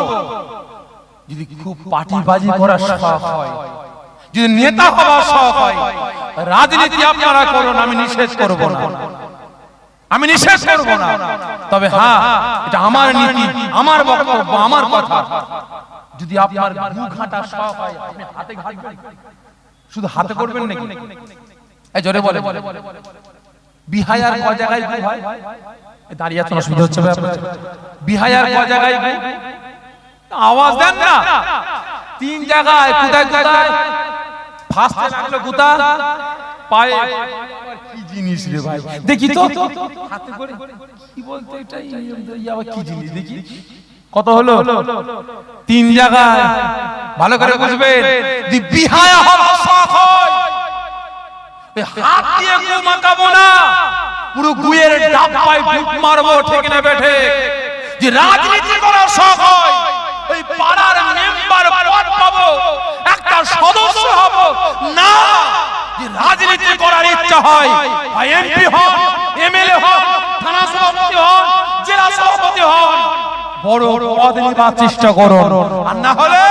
যদি খুব পার্টিবাজি করার শখ হয়, যদি নেতা হওয়ার শখ হয়, রাজনীতি আপনারা করুন, আমি নিষেধ করব না, আমি নিষেধ করব না। তবে হ্যাঁ, এটা আমার নীতি, আমার বক্তব্য, আমার কথা। যদি আপনার মুখ ঘাটার শখ হয়, আপনি হাতে ঘাটবেন, শুধু হাতে করবেন নাকি? এই জোরে বলে, বিহায়ার ক জায়গায় হয়? দাঁড়িয়ে আছেন, অসুবিধা হচ্ছে ভাই আপনার? বিহায়ার ক জায়গায় আওয়াজ দেন না? তিন জায়গায়। কোথায় কোথায়? ফার্স্টে লাগলো গুতা পায়ে। কি জিনিস রে ভাই, দেখি তো হাতে করে কি বলতে, এটাই আবার কি জিনিস দেখি। কত হলো? তিন জায়গায়। ভালো করে বুঝবেন, দি বিহায়া হওয়ার শখ হয়, হাত দিয়ে গু মাখাবো না, পুরো গুয়ের ডাব্বায় বুক মারবো, ঠিক না বেঠে? যে রাজনীতি করার শখ হয়, ওই পাড়ার মেম্বার পদ পাবো, একটা সদস্য হব না। যে রাজনীতি করার ইচ্ছা হয়, এমপি হন, এমএলএ হন, থানা সভাপতি হন, জেলা সভাপতি হন, বড় পদ নেবার চেষ্টা করুন। আর না হলে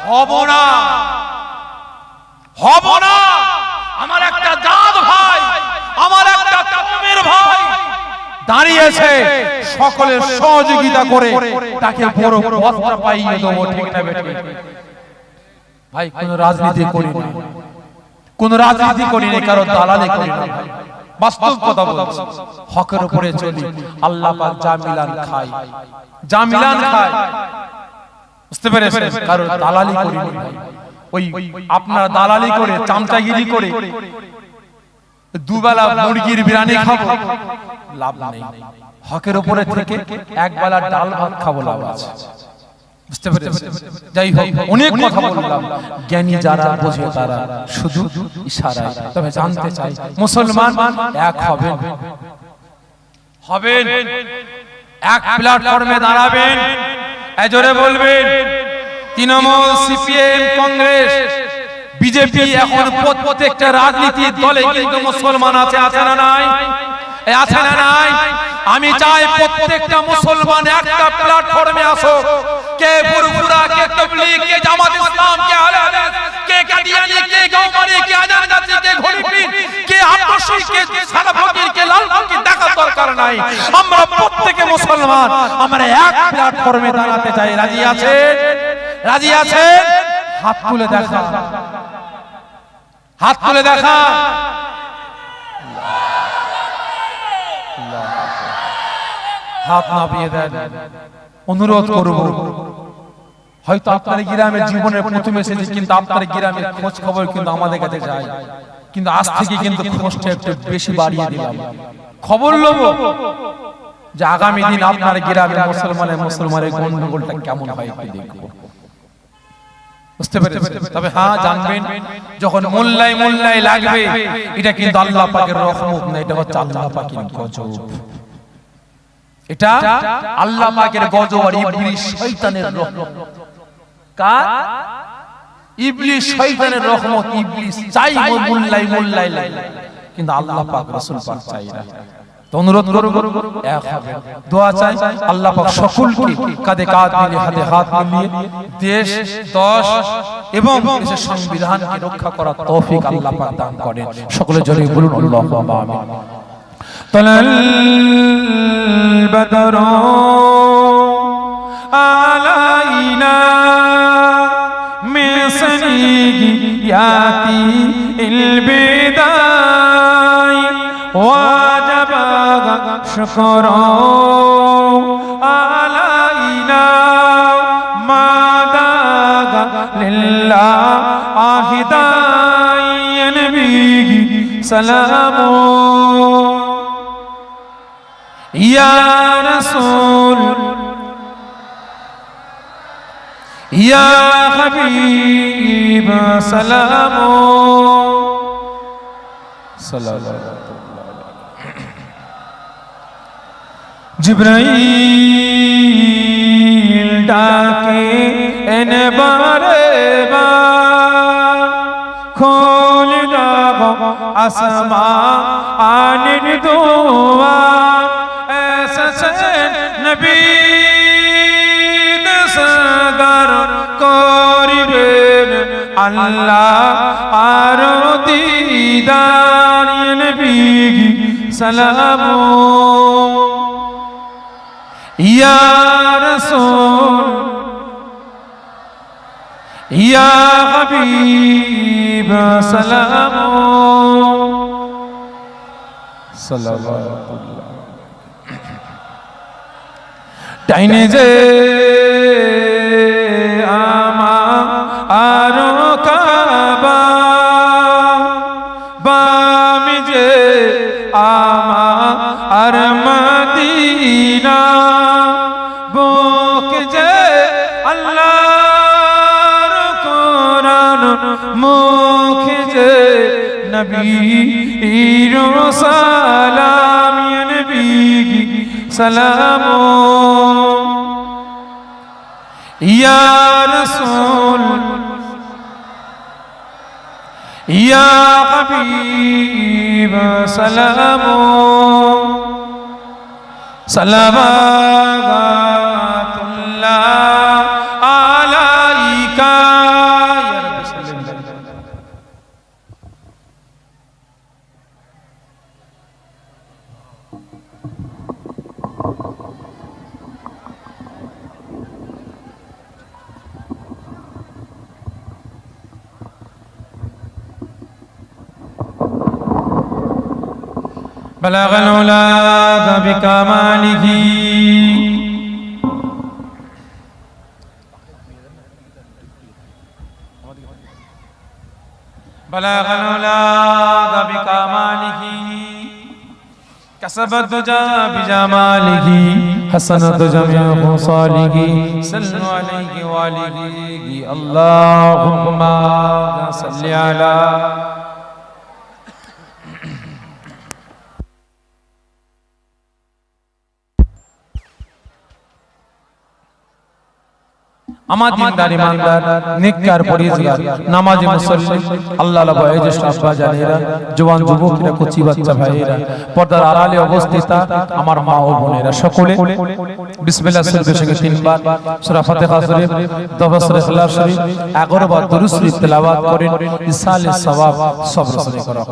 হব না, হব না। আমার একটা জাত ভাই, আমার একটা কওমের ভাই দাঁড়িয়েছে, সকলের সহযোগিতা করে তাকে বড় পদটা পাইয়ে দেবো, ঠিক না বেঠে? ভাই কোন রাজনীতি করি না, কোন রাজনীতি করি না, কারো দালালি করি না ভাই, বাস্তব কথা বলছি। হকের উপরে চলি, আল্লাহ পাক যা মিলান খায়, যা মিলান খায়। বুঝতে পেরেছেন? কারো দালালি করি না ভাই। ওই আপনার দালালি করে, চামচাগিরি করে দুবেলা মুরগির বিরিয়ানি খাবো, লাভ নেই। হকের উপরে থেকে একবেলা ডাল ভাত খাবো, লাভ আছে। বুঝতে পেরেছেন? যাই হোক, অনেক কথা বললাম। জ্ঞানী যারা বোঝে তারা শুধু ইশারায়। তবে জানতে চাই, মুসলমান এক হবেন, হবেন, এক প্ল্যাটফর্মে দাঁড়াবেন। এজোরে বলবেন, তৃণমূল, সিপিএম, কংগ্রেস, বিজেপি, এখন প্রত্যেকটা রাজনীতির দলে কিন্তু মুসলমান আছে, আছে না নাই? আছে না নাই? আমি চাই প্রত্যেকটা মুসলমান একটা প্ল্যাটফর্মে আসো। কে ফুরফুরা, কে তাবলীগ, কে জামাত ইসলাম, কে আহলে হাদিস, কে কাদিয়ানী, কে গাওমারি, কে আজানগাছি, কে ঘড়িপীর, কে আতশী, কে সালাফি, কে লালবাগী, দেখার দরকার নাই। আমরা প্রত্যেকে মুসলমান, আমরা এক প্ল্যাটফর্মে দাঁড়াতে চাই। রাজি আছেন? রাজি আছেন? হাত তুলে দেখা, হাত তুলে দেখা। হাত নামিয়ে দেন, অনুরোধ করব। হয়তো আপনার গ্রামের জীবনের প্রথম এসেছে, কিন্তু আপনার গ্রামের খোঁজ খবর কিন্তু আমাদের কাছে যায়, কিন্তু আজ থেকে কিন্তু খোঁজটা একটু বেশি বাড়িয়ে দিলাম। খবর লব যে আগামী দিন আপনার গ্রামের মুসলমানের গন্ডগোলটা কেমন হয় একটু দেখবো, বুঝতে পেরেছেন? তবে হ্যাঁ জানবেন, যখন মোল্লায় লাগবে, এটা কিন্তু আল্লাহ পাকের রহমত না, এটা হচ্ছে আল্লাহ পাকের গজব। এটা আল্লাহ পাকের গজব আর ইবলিস শয়তানের রহমত। কার? ইবলিস শয়তানের রহমত। ইবলিস চাই মোল্লায় লাগে, কিন্তু আল্লাহ পাক রাসূল পাক চাই না। তো অনুরোধ করব, এক হবে, দোয়া চাই, আল্লাহ পাক সকলকে কাঁধে কাঁধ মিলিয়ে হাতে হাত মিলিয়ে দেশ, দশ এবং দেশের সংবিধানকে রক্ষা করার তৌফিক আল্লাহ পাক দান করেন। সকলে জোরে বলুন আল্লাহুম্মা আমিন। তলাল বদরু আলাইনা মিসনিয়াতি ইল বিদাই ওয়াজব শুকরু আলাইনা মাদাগ লিল্লাহ আহিদাই নবী সালামু ইয়া রাসূল ইয়া হাবিব সালামু সাল্লাল্লাহু জিবরাইল ডাকে এনে বারে বার খোল দাও আসমানের দুয়ার এসেছেন নবী সদর করিবেন আল্লাহ আর দিদার নবী সালামু ইয়া রাসূল ইয়া হাবিব সালামু সাল্লাল্লাহু ডাইনে যে আমার কাবা, বামে যে আমার মদিনা, বুক যে আল্লাহর কোরআন, মুখ যে নবীর সালাম ইয়া নবী সালামু ইয়া রাসূল ইয়া হাবিব সালামু সালাওয়াতুল্লাহ আলাইকা ইয়া রাব্বি সাল্লাল্লাহু بلغ العلا بكماله بلغ العلا بكماله كسب الدجى بجماله حسنت جميع خصاله صلوا عليه وآله اللهم صل على আমার দিনদার ইমানদার নেককার পরহেজগার নামাজি মুসল্লি আল্লাহ আল্লাহ বয়োজ্যেষ্ঠ আব্বা জানেরা, জওয়ান যুবকেরা, কচি বাচ্চা ভাইয়েরা, পর্দার আড়ালে অবস্থিত আমার মা ও বোনেরা, সকলে বিসমিল্লাহ শরীফের সঙ্গে তিনবার সূরা ফাতিহা শরীফ, 10 সূরা ইখলাস শরীফ, 11 বার দুরূদ শরীফ তেলাওয়াত করেন। ইসালে সওয়াব সবর করে করা।